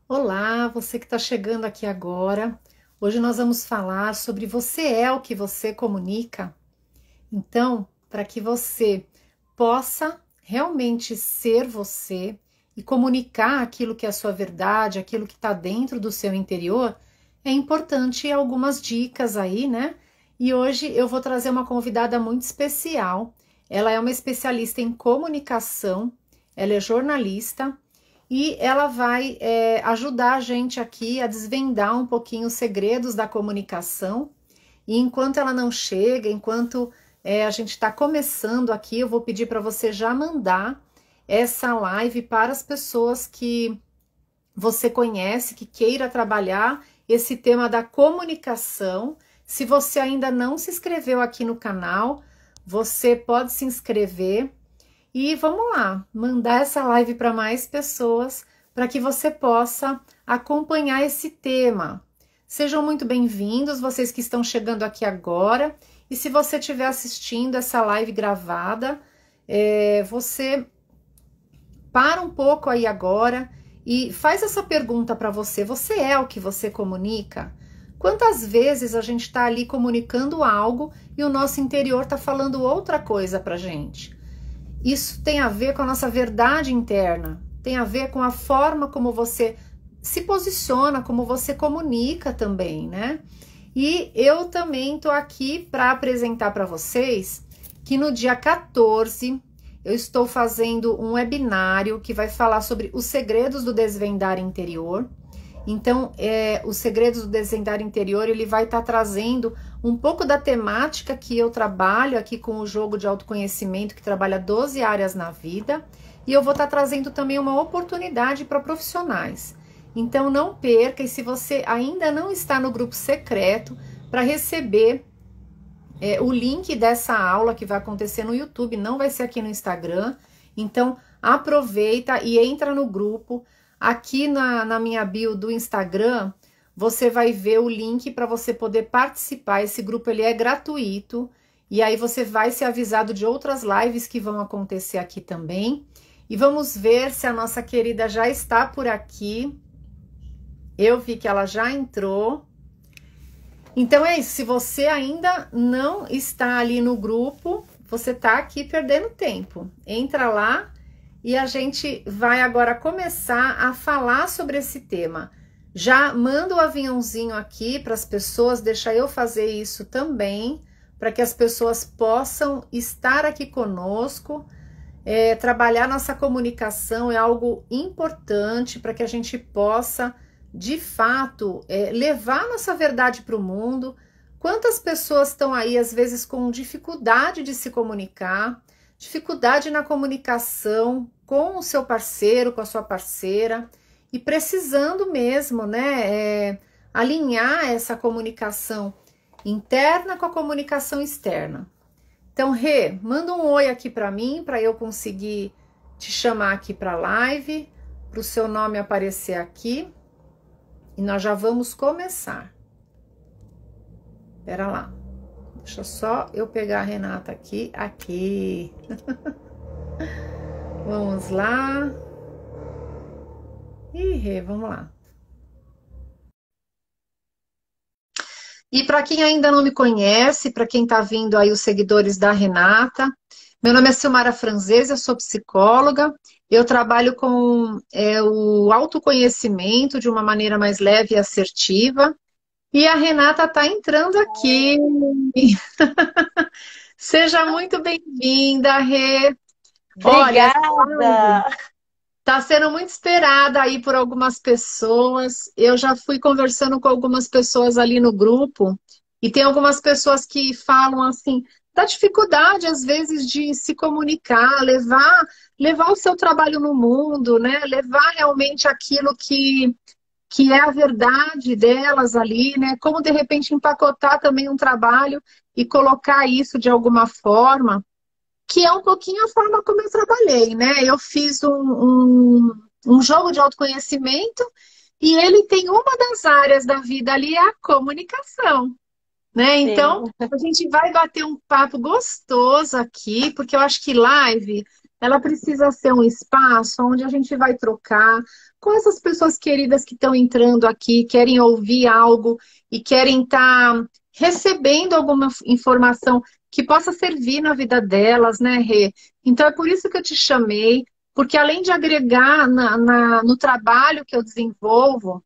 Olá, você que está chegando aqui agora. Hoje nós vamos falar sobre você é o que você comunica. Então, para que você possa realmente ser você e comunicar aquilo que é a sua verdade, aquilo que está dentro do seu interior, é importante algumas dicas aí, né? E hoje eu vou trazer uma convidada muito especial. Ela é uma especialista em comunicação, ela é jornalista e ela vai ajudar a gente aqui a desvendar um pouquinho os segredos da comunicação. E enquanto ela não chega, enquanto a gente está começando aqui, eu vou pedir para você já mandar essa live para as pessoas que você conhece, que queira trabalhar esse tema da comunicação. Se você ainda não se inscreveu aqui no canal, você pode se inscrever e vamos lá, mandar essa live para mais pessoas para que você possa acompanhar esse tema. Sejam muito bem-vindos, vocês que estão chegando aqui agora. E se você estiver assistindo essa live gravada, você para um pouco aí agora e faz essa pergunta para você. Você é o que você comunica? Quantas vezes a gente está ali comunicando algo e o nosso interior está falando outra coisa para gente? Isso tem a ver com a nossa verdade interna, tem a ver com a forma como você se posiciona, como você comunica também, né? E eu também estou aqui para apresentar para vocês que no dia 14 eu estou fazendo um webinário que vai falar sobre os segredos do desvendar interior. Então, os segredos do desvendar interior, ele vai estar trazendo um pouco da temática que eu trabalho aqui com o jogo de autoconhecimento, que trabalha 12 áreas na vida, e eu vou estar trazendo também uma oportunidade para profissionais. Então, não perca, e se você ainda não está no grupo secreto, para receber o link dessa aula que vai acontecer no YouTube, não vai ser aqui no Instagram. Então, aproveita e entra no grupo. Aqui na minha bio do Instagram, você vai ver o link para você poder participar. Esse grupo ele é gratuito e aí você vai ser avisado de outras lives que vão acontecer aqui também. E vamos ver se a nossa querida já está por aqui. Eu vi que ela já entrou. Então é isso, se você ainda não está ali no grupo, você está aqui perdendo tempo. Entra lá. E a gente vai agora começar a falar sobre esse tema. Já manda o aviãozinho aqui para as pessoas, deixa eu fazer isso também, para que as pessoas possam estar aqui conosco. Trabalhar nossa comunicação é algo importante para que a gente possa, de fato, levar nossa verdade para o mundo. Quantas pessoas estão aí, às vezes, com dificuldade de se comunicar, dificuldade na comunicação com o seu parceiro, com a sua parceira, e precisando mesmo, né, alinhar essa comunicação interna com a comunicação externa. Então, Rê, manda um oi aqui para mim, para eu conseguir te chamar aqui para a live, para o seu nome aparecer aqui, e nós já vamos começar. Espera lá. Deixa só eu pegar a Renata aqui. Vamos lá. Ih, vamos lá. E para quem ainda não me conhece, para quem está vindo aí os seguidores da Renata, meu nome é Silmara Franzese, eu sou psicóloga. Eu trabalho com o autoconhecimento de uma maneira mais leve e assertiva. E a Renata está entrando aqui. Seja muito bem-vinda, Rê. Olha, essa live Obrigada! está sendo muito esperada aí por algumas pessoas. Eu já fui conversando com algumas pessoas ali no grupo e tem algumas pessoas que falam assim da dificuldade às vezes de se comunicar, levar o seu trabalho no mundo, né? Levar realmente aquilo que é a verdade delas ali, né? Como de repente empacotar também um trabalho e colocar isso de alguma forma, que é um pouquinho a forma como eu trabalhei, né? Eu fiz um jogo de autoconhecimento e ele tem uma das áreas da vida ali, é a comunicação, né? Então, Sim, a gente vai bater um papo gostoso aqui, porque eu acho que live ela precisa ser um espaço onde a gente vai trocar com essas pessoas queridas que estão entrando aqui, querem ouvir algo e querem estar recebendo alguma informação que possa servir na vida delas, né, Rê? Então é por isso que eu te chamei, porque além de agregar no trabalho que eu desenvolvo,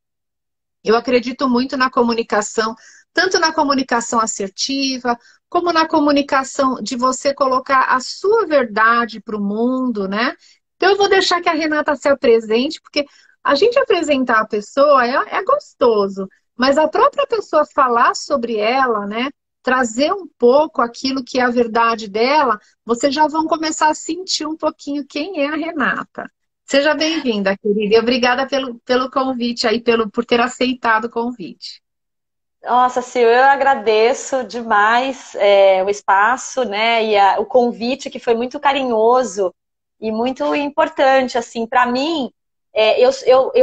eu acredito muito na comunicação, tanto na comunicação assertiva, como na comunicação de você colocar a sua verdade para o mundo, né? Então eu vou deixar que a Renata se apresente, porque a gente apresentar a pessoa é gostoso, mas a própria pessoa falar sobre ela, né? Trazer um pouco aquilo que é a verdade dela, vocês já vão começar a sentir um pouquinho quem é a Renata. Seja bem-vinda, querida. E obrigada pelo convite aí, por ter aceitado o convite. Nossa, Sil, eu agradeço demais o espaço, né, e o convite que foi muito carinhoso e muito importante, assim, para mim.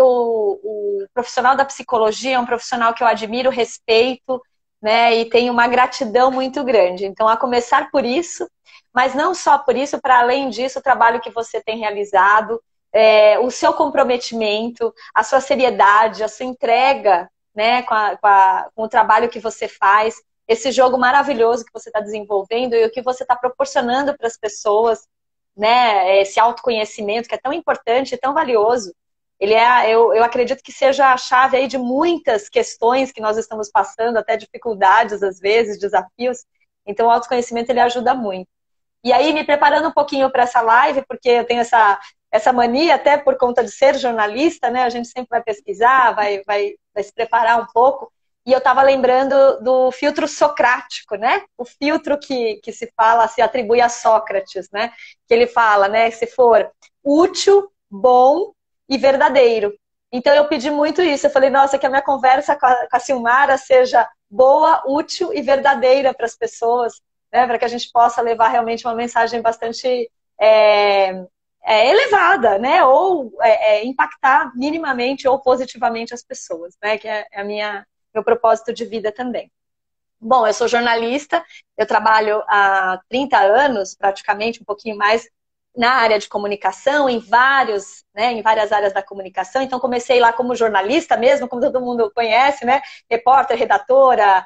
O profissional da psicologia é um profissional que eu admiro, respeito, né, e tenho uma gratidão muito grande. Então, a começar por isso, mas não só por isso, para além disso, o trabalho que você tem realizado, o seu comprometimento, a sua seriedade, a sua entrega, né, com o trabalho que você faz, esse jogo maravilhoso que você está desenvolvendo e o que você está proporcionando para as pessoas, né, esse autoconhecimento que é tão importante e tão valioso. Eu acredito que seja a chave aí de muitas questões que nós estamos passando, até dificuldades às vezes, desafios. Então o autoconhecimento ele ajuda muito. E aí, me preparando um pouquinho para essa live, porque eu tenho essa mania, até por conta de ser jornalista, né? A gente sempre vai pesquisar, vai se preparar um pouco. E eu estava lembrando do filtro socrático, né? O filtro que se fala, se atribui a Sócrates, né? Que ele fala, né? Se for útil, bom e verdadeiro. Então eu pedi muito isso. Eu falei, nossa, que a minha conversa com a Silmara seja boa, útil e verdadeira para as pessoas, né? Para que a gente possa levar realmente uma mensagem bastante elevada, né? Ou impactar minimamente ou positivamente as pessoas, né? Que é meu propósito de vida também. Bom, eu sou jornalista, eu trabalho há 30 anos, praticamente, um pouquinho mais, na área de comunicação, em várias áreas da comunicação. Então, comecei lá como jornalista mesmo, como todo mundo conhece, né? Repórter, redatora,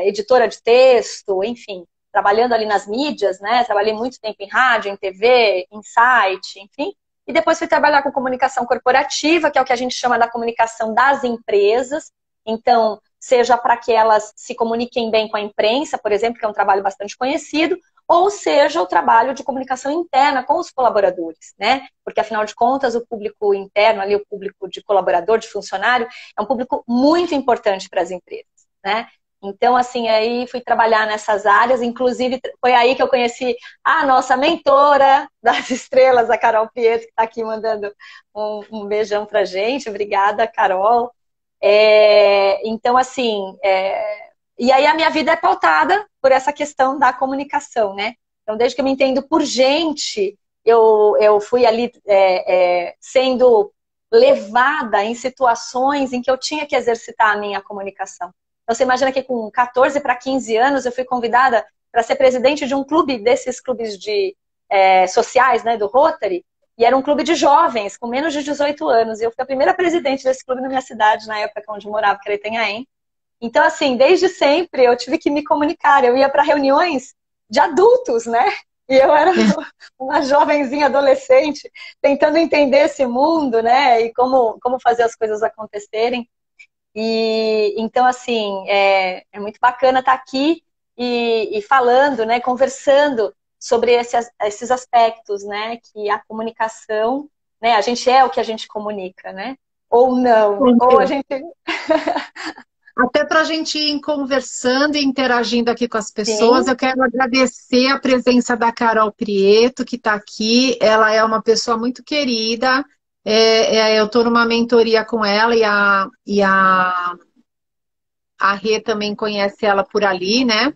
editora de texto, enfim, trabalhando ali nas mídias, né? Trabalhei muito tempo em rádio, em TV, em site, enfim. E depois fui trabalhar com comunicação corporativa, que é o que a gente chama da comunicação das empresas. Então, seja para que elas se comuniquem bem com a imprensa, por exemplo, que é um trabalho bastante conhecido, ou seja, o trabalho de comunicação interna com os colaboradores, né? Porque, afinal de contas, o público interno, ali, o público de colaborador, de funcionário, é um público muito importante para as empresas, né? Então, assim, aí fui trabalhar nessas áreas, inclusive foi aí que eu conheci a nossa mentora das estrelas, a Carol Prieto, que está aqui mandando um beijão pra gente. Obrigada, Carol. Então, assim, e aí a minha vida é pautada por essa questão da comunicação, né? Então, desde que eu me entendo por gente, eu fui ali sendo levada em situações em que eu tinha que exercitar a minha comunicação. Então, você imagina que com 14 para 15 anos eu fui convidada para ser presidente de um clube, desses clubes sociais, né, do Rotary, e era um clube de jovens, com menos de 18 anos. E eu fui a primeira presidente desse clube na minha cidade, na época onde eu morava, que era Itanhaém. Então, assim, desde sempre eu tive que me comunicar. Eu ia para reuniões de adultos, né? E eu era uma jovenzinha adolescente, tentando entender esse mundo, né? E como fazer as coisas acontecerem. E então, assim, é muito bacana estar aqui e falando, né? Conversando sobre esses aspectos, né? Que a comunicação, né? A gente é o que a gente comunica, né? Ou não. Ou a gente... Até para a gente ir conversando e interagindo aqui com as pessoas, Sim. eu quero agradecer a presença da Carol Prieto, que está aqui. Ela é uma pessoa muito querida. Eu estou numa mentoria com ela a Rê também conhece ela por ali, né?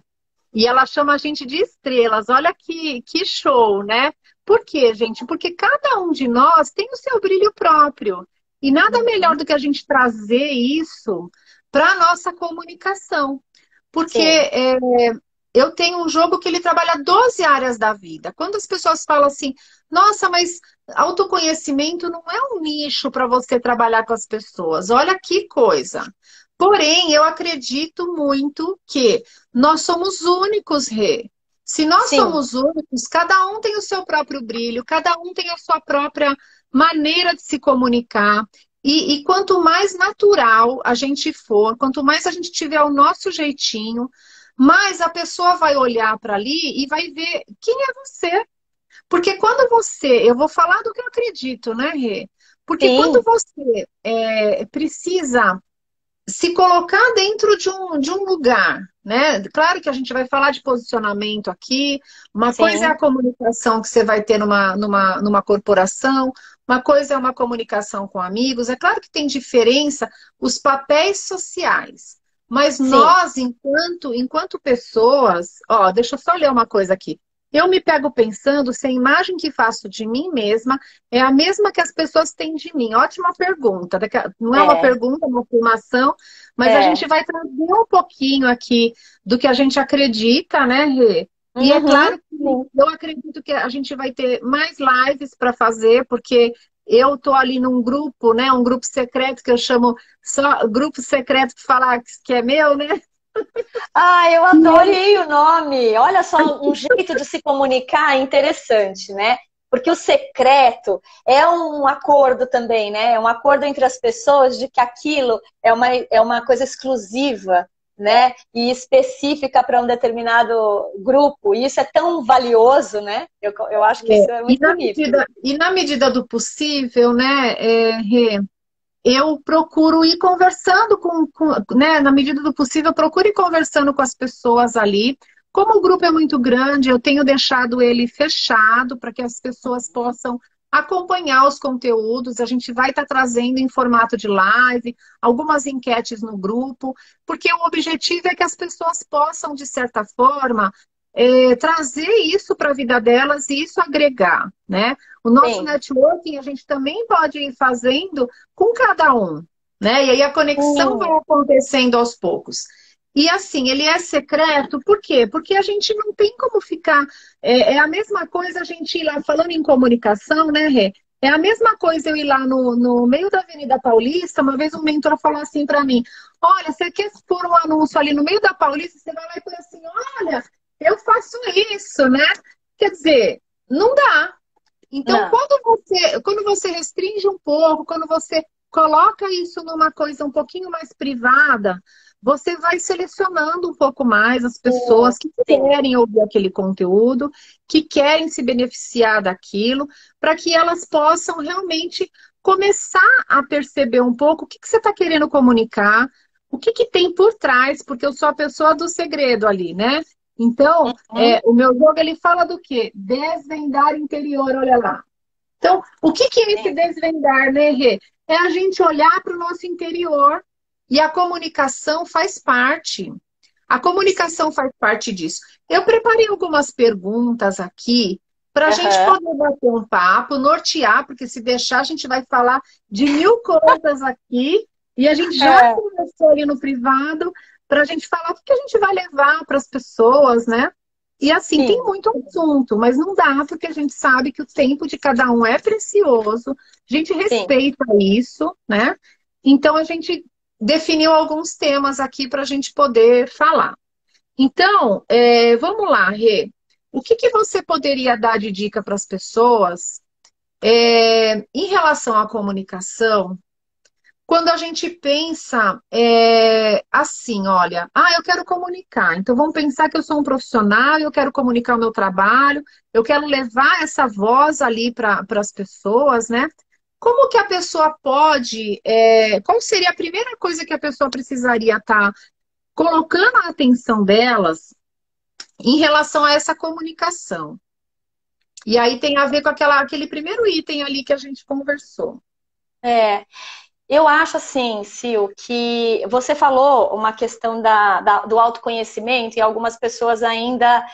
E ela chama a gente de estrelas. Olha que show, né? Por quê, gente? Porque cada um de nós tem o seu brilho próprio. E nada melhor do que a gente trazer isso para a nossa comunicação. Porque eu tenho um jogo que ele trabalha 12 áreas da vida. Quando as pessoas falam assim, nossa, mas autoconhecimento não é um nicho para você trabalhar com as pessoas. Olha que coisa. Porém, eu acredito muito que nós somos únicos, Rê. Se nós Sim, somos únicos, cada um tem o seu próprio brilho, cada um tem a sua própria maneira de se comunicar. E quanto mais natural a gente for, quanto mais a gente tiver o nosso jeitinho, mais a pessoa vai olhar para ali e vai ver quem é você. Porque quando você, eu vou falar do que eu acredito, né, Rê? Porque quando sim, você precisa se colocar dentro de um lugar, né? Claro que a gente vai falar de posicionamento aqui. Uma coisa é a sim, comunicação que você vai ter numa corporação, uma coisa é uma comunicação com amigos. É claro que tem diferença os papéis sociais. Mas sim. nós, enquanto pessoas, ó, deixa eu só ler uma coisa aqui. Eu me pego pensando se a imagem que faço de mim mesma é a mesma que as pessoas têm de mim. Ótima pergunta. Não é uma É, pergunta, é uma afirmação, mas a gente é. vai trazer um pouquinho aqui do que a gente acredita, né, Rê? E é Uhum, claro que sim. eu acredito que a gente vai ter mais lives para fazer, porque eu tô ali num grupo, né, um grupo secreto que eu chamo só grupo secreto para falar que é meu, né? Ah, eu E aí, adorei o nome. Olha só, um jeito de se comunicar interessante, né? Porque o secreto é um acordo também, né? É um acordo entre as pessoas de que aquilo é uma coisa exclusiva, né? E específica para um determinado grupo. E isso é tão valioso, né? Eu acho que isso é muito bonito. e na medida do possível, né, Rê, eu procuro ir conversando né, na medida do possível, eu procuro ir conversando com as pessoas ali. Como o grupo é muito grande, eu tenho deixado ele fechado para que as pessoas possam acompanhar os conteúdos. A gente vai estar trazendo em formato de live, algumas enquetes no grupo, porque o objetivo é que as pessoas possam, de certa forma, trazer isso para a vida delas e isso agregar, né? O nosso Sim. networking a gente também pode ir fazendo com cada um, né? E aí a conexão vai Sim. acontecendo aos poucos. E assim, ele é secreto, por quê? Porque a gente não tem como ficar. É a mesma coisa a gente ir lá, falando em comunicação, né, Rê? É a mesma coisa eu ir lá no meio da Avenida Paulista. Uma vez um mentor falou assim para mim: Olha, você quer pôr um anúncio ali no meio da Paulista? Você vai lá e põe assim: Olha, eu faço isso, né? Quer dizer, não dá. Então, Não. quando você restringe um pouco, quando você coloca isso numa coisa um pouquinho mais privada, você vai selecionando um pouco mais as pessoas que Sim. querem ouvir aquele conteúdo, que querem se beneficiar daquilo, para que elas possam realmente começar a perceber um pouco o que você está querendo comunicar, o que tem por trás, porque eu sou a pessoa do segredo ali, né? Então, Uhum. o meu jogo ele fala do quê? Desvendar interior, olha lá. Então, o que é esse Sim. desvendar, né, Rê? É a gente olhar para o nosso interior e a comunicação faz parte. A comunicação faz parte disso. Eu preparei algumas perguntas aqui para a gente Aham. poder bater um papo, nortear, porque se deixar a gente vai falar de mil coisas aqui e a gente já É. conversou ali no privado para a gente falar o que a gente vai levar para as pessoas, né? E assim, tem Sim. muito assunto, mas não dá, porque a gente sabe que o tempo de cada um é precioso, a gente Sim. respeita isso, né? Então a gente definiu alguns temas aqui para a gente poder falar. Então, vamos lá, Rê. O que você poderia dar de dica para as pessoas em relação à comunicação? Quando a gente pensa assim, olha, eu quero comunicar, então vamos pensar que eu sou um profissional, eu quero comunicar o meu trabalho, eu quero levar essa voz ali para as pessoas, né? Como que a pessoa pode, qual seria a primeira coisa que a pessoa precisaria estar colocando a atenção delas em relação a essa comunicação? E aí tem a ver com aquele primeiro item ali que a gente conversou. É. Eu acho assim, Sil, que você falou uma questão do autoconhecimento e algumas pessoas ainda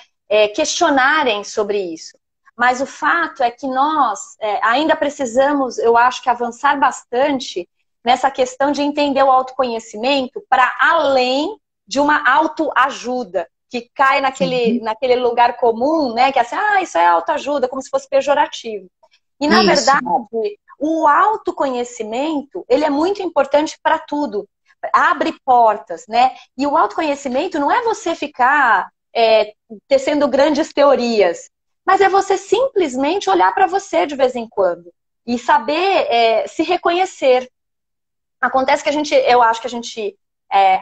questionarem sobre isso. Mas o fato é que nós ainda precisamos, eu acho que avançar bastante nessa questão de entender o autoconhecimento para além de uma autoajuda. que cai naquele lugar comum, né? Que é assim, isso é autoajuda, como se fosse pejorativo. E, na verdade, o autoconhecimento, ele é muito importante para tudo. Abre portas, né? E o autoconhecimento não é você ficar tecendo grandes teorias, mas é você simplesmente olhar para você de vez em quando e saber se reconhecer. Acontece que eu acho que a gente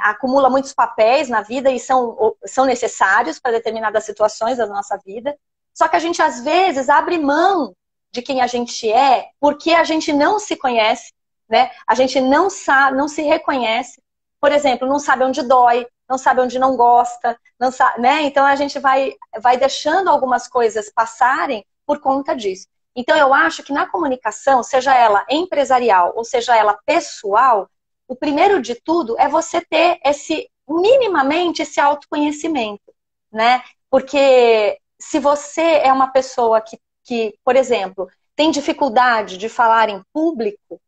acumula muitos papéis na vida e são necessários para determinadas situações da nossa vida, só que a gente, às vezes, abre mão de quem a gente é porque a gente não se conhece, né? A gente não sabe, não se reconhece. Por exemplo, não sabe onde dói, não sabe onde não gosta, não sabe, né? Então a gente vai deixando algumas coisas passarem por conta disso. Então eu acho que na comunicação, seja ela empresarial ou seja ela pessoal, o primeiro de tudo é você ter minimamente esse autoconhecimento, né? Porque se você é uma pessoa que, por exemplo, tem dificuldade de falar em público,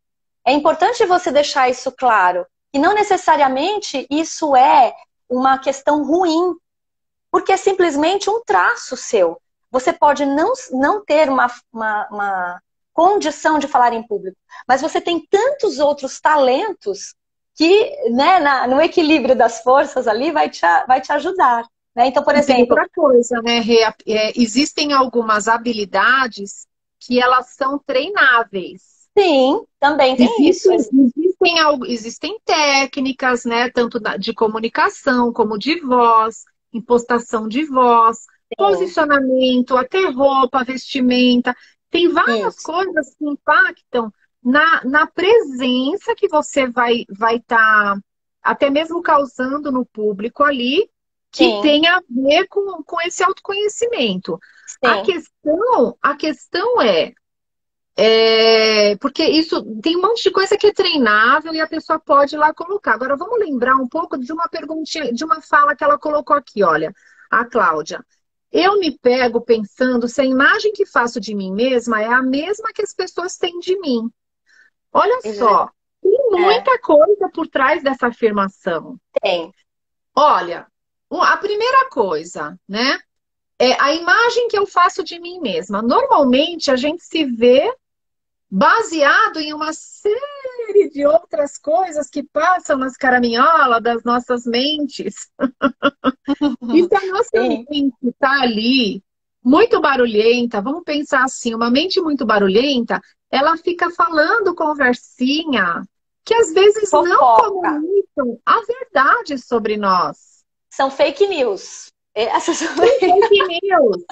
é importante você deixar isso claro. E não necessariamente isso é uma questão ruim, porque é simplesmente um traço seu. Você pode não ter uma condição de falar em público, mas você tem tantos outros talentos que, né, no equilíbrio das forças ali vai te ajudar. Né? Então, por exemplo... Outra coisa, né, Rê? Existem algumas habilidades que elas são treináveis. Sim, também tem isso. Existem técnicas, né, tanto de comunicação como de voz, impostação de voz, posicionamento, até roupa, vestimenta. Tem várias coisas que impactam na presença que você vai estar até mesmo causando no público ali, que tem a ver com esse autoconhecimento. A questão é porque isso tem um monte de coisa que é treinável e a pessoa pode ir lá colocar. Agora vamos lembrar um pouco de uma perguntinha, de uma fala que ela colocou aqui, olha, a Cláudia. Eu me pego pensando se a imagem que faço de mim mesma é a mesma que as pessoas têm de mim. Olha só, tem muita coisa por trás dessa afirmação. Tem. Olha, a primeira coisa, né? É a imagem que eu faço de mim mesma. Normalmente a gente se vê baseado em uma série de outras coisas que passam nas caraminholas das nossas mentes. E se a nossa mente está ali, muito barulhenta, vamos pensar assim, uma mente muito barulhenta, ela fica falando conversinha que às vezes não comunicam a verdade sobre nós. São fake news. Essas são fake news.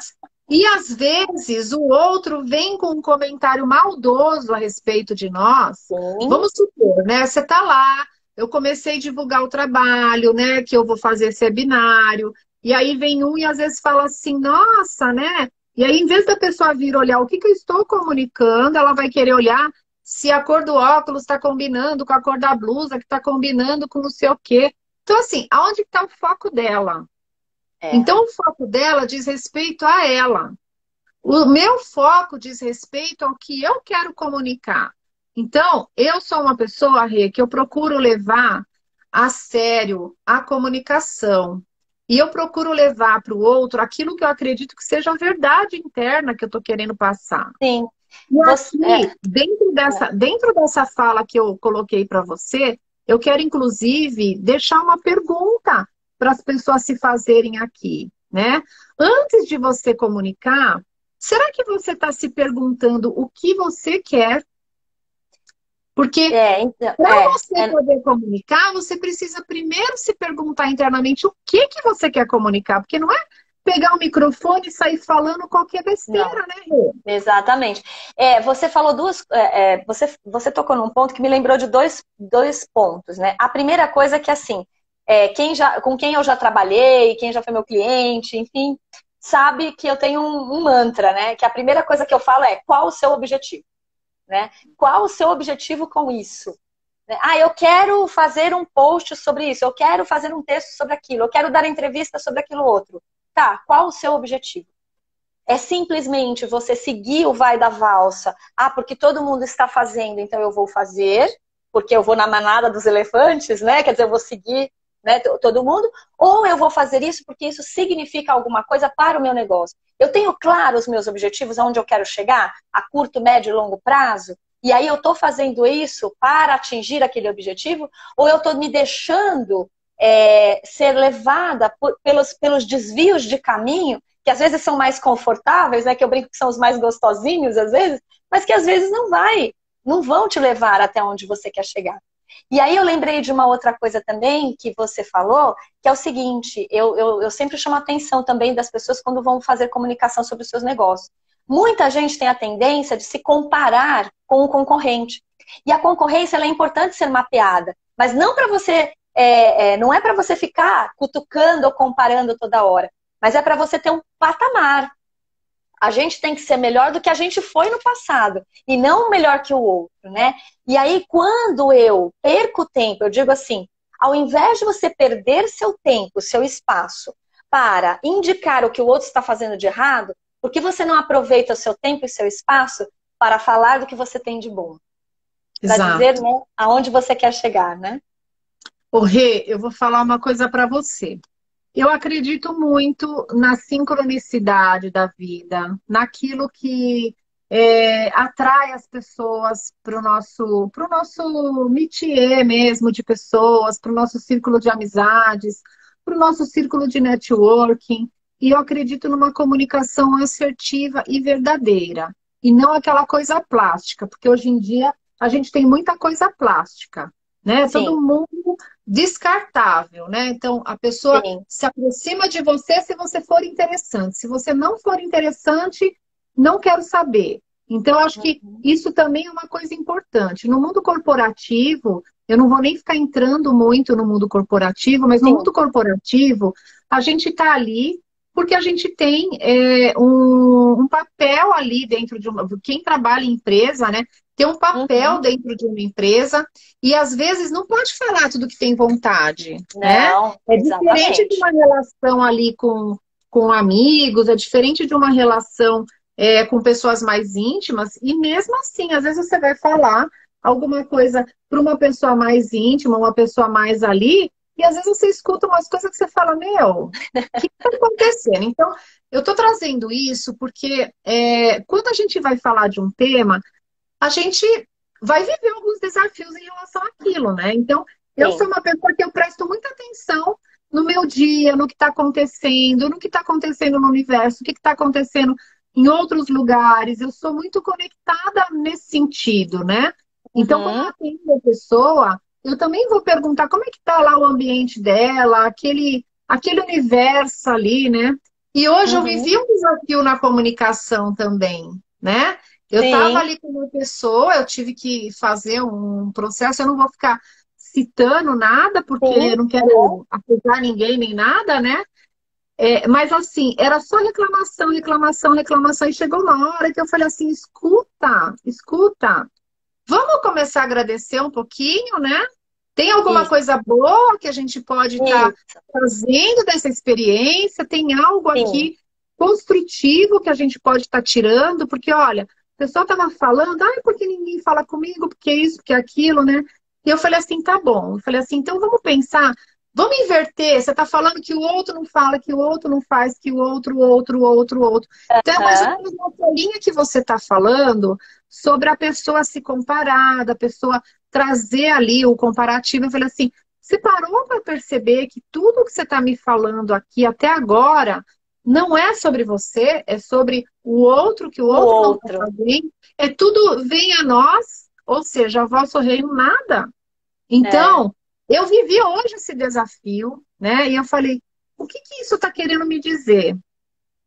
E às vezes o outro vem com um comentário maldoso a respeito de nós. Sim. Vamos supor, né? Você tá lá, eu comecei a divulgar o trabalho, né? Que eu vou fazer esse webinário. E aí vem um e às vezes fala assim, nossa, né? E aí, em vez da pessoa vir olhar o que eu estou comunicando, ela vai querer olhar se a cor do óculos está combinando com a cor da blusa, que está combinando com não sei o quê. Então, assim, aonde está o foco dela? Então, o foco dela diz respeito a ela. O meu foco diz respeito ao que eu quero comunicar. Então, eu sou uma pessoa, Rê, que eu procuro levar a sério a comunicação. E eu procuro levar para o outro aquilo que eu acredito que seja a verdade interna que eu estou querendo passar. Sim. E aqui, dentro dessa fala que eu coloquei para você, eu quero, inclusive, deixar uma pergunta para as pessoas se fazerem aqui, né? Antes de você comunicar, será que você está se perguntando o que você quer? Porque para você poder comunicar, você precisa primeiro se perguntar internamente o que você quer comunicar, porque não é pegar o microfone e sair falando qualquer besteira, né, Rê? Exatamente. Você falou você tocou num ponto que me lembrou de dois pontos, né? A primeira coisa é que, assim, com quem eu já trabalhei, quem já foi meu cliente, enfim, sabe que eu tenho um mantra, né? Que a primeira coisa que eu falo é: qual o seu objetivo? Né? Qual o seu objetivo com isso? Eu quero fazer um post sobre isso, eu quero fazer um texto sobre aquilo, eu quero dar entrevista sobre aquilo outro. Tá, qual o seu objetivo? É simplesmente você seguir o vai da valsa. Porque todo mundo está fazendo, então eu vou fazer, porque eu vou na manada dos elefantes, né? Quer dizer, eu vou seguir né, todo mundo, ou eu vou fazer isso porque isso significa alguma coisa para o meu negócio. Eu tenho claro os meus objetivos, aonde eu quero chegar, a curto, médio e longo prazo, e aí eu estou fazendo isso para atingir aquele objetivo, ou eu estou me deixando ser levada pelos desvios de caminho, que às vezes são mais confortáveis, né, que eu brinco que são os mais gostosinhos às vezes, mas que às vezes não vão te levar até onde você quer chegar. E aí eu lembrei de uma outra coisa também que você falou, que é o seguinte, eu sempre chamo a atenção também das pessoas quando vão fazer comunicação sobre os seus negócios. Muita gente tem a tendência de se comparar com o concorrente. E a concorrência ela é importante ser mapeada, mas não para você, não é para você ficar cutucando ou comparando toda hora, mas é para você ter um patamar. A gente tem que ser melhor do que a gente foi no passado e não melhor que o outro, né? E aí, quando eu perco tempo, eu digo assim, ao invés de você perder seu tempo, seu espaço, para indicar o que o outro está fazendo de errado, por que você não aproveita o seu tempo e seu espaço para falar do que você tem de bom? Para dizer, né, aonde você quer chegar, né? Ô, Rê, eu vou falar uma coisa para você. Eu acredito muito na sincronicidade da vida, naquilo que atrai as pessoas para o nosso métier mesmo de pessoas, para o nosso círculo de amizades, para o nosso círculo de networking. E eu acredito numa comunicação assertiva e verdadeira, e não aquela coisa plástica, porque hoje em dia a gente tem muita coisa plástica, né? Sim. Todo mundo descartável, né? Então, a pessoa Sim. se aproxima de você se você for interessante. Se você não for interessante, não quero saber. Então, eu acho que isso também é uma coisa importante. No mundo corporativo, eu não vou nem ficar entrando muito no mundo corporativo, mas no mundo corporativo, a gente está ali porque a gente tem um papel ali dentro de uma... Quem trabalha em empresa, né? Tem um papel dentro de uma empresa e às vezes não pode falar tudo que tem vontade, né? É diferente de uma relação ali com amigos, é diferente de uma relação com pessoas mais íntimas e mesmo assim, às vezes você vai falar alguma coisa para uma pessoa mais íntima, uma pessoa mais ali, e às vezes você escuta umas coisas que você fala, meu, o que está acontecendo? Então, eu estou trazendo isso porque quando a gente vai falar de um tema, a gente vai viver alguns desafios em relação àquilo, né? Então, eu sou uma pessoa que eu presto muita atenção no meu dia, no que está acontecendo, no que está acontecendo no universo, o que está acontecendo em outros lugares. Eu sou muito conectada nesse sentido, né? Então, quando eu atendo a pessoa, eu também vou perguntar como é que está lá o ambiente dela, aquele universo ali, né? E hoje eu vivi um desafio na comunicação também, né? Eu estava ali com uma pessoa, eu tive que fazer um processo, eu não vou ficar citando nada, porque eu não quero acusar ninguém nem nada, né? Mas assim, era só reclamação, reclamação, reclamação, e chegou uma hora que eu falei assim, escuta, vamos começar a agradecer um pouquinho, né? Tem alguma coisa boa que a gente pode estar fazendo dessa experiência? Tem algo aqui construtivo que a gente pode estar tirando? Porque, olha, o pessoal estava falando, porque ninguém fala comigo, porque isso, porque aquilo, né? E eu falei assim, tá bom. Eu falei assim, então vamos pensar, vamos inverter. Você está falando que o outro não fala, que o outro não faz, que o outro. Então é mais ou menos uma linha que você está falando sobre a pessoa se comparar, da pessoa trazer ali o comparativo. Eu falei assim, você parou para perceber que tudo que você está me falando aqui até agora não é sobre você, é sobre o outro, que o outro não está fazendo. É tudo vem a nós, ou seja, a vosso reino nada. Então, eu vivi hoje esse desafio, né? E eu falei, o que isso está querendo me dizer?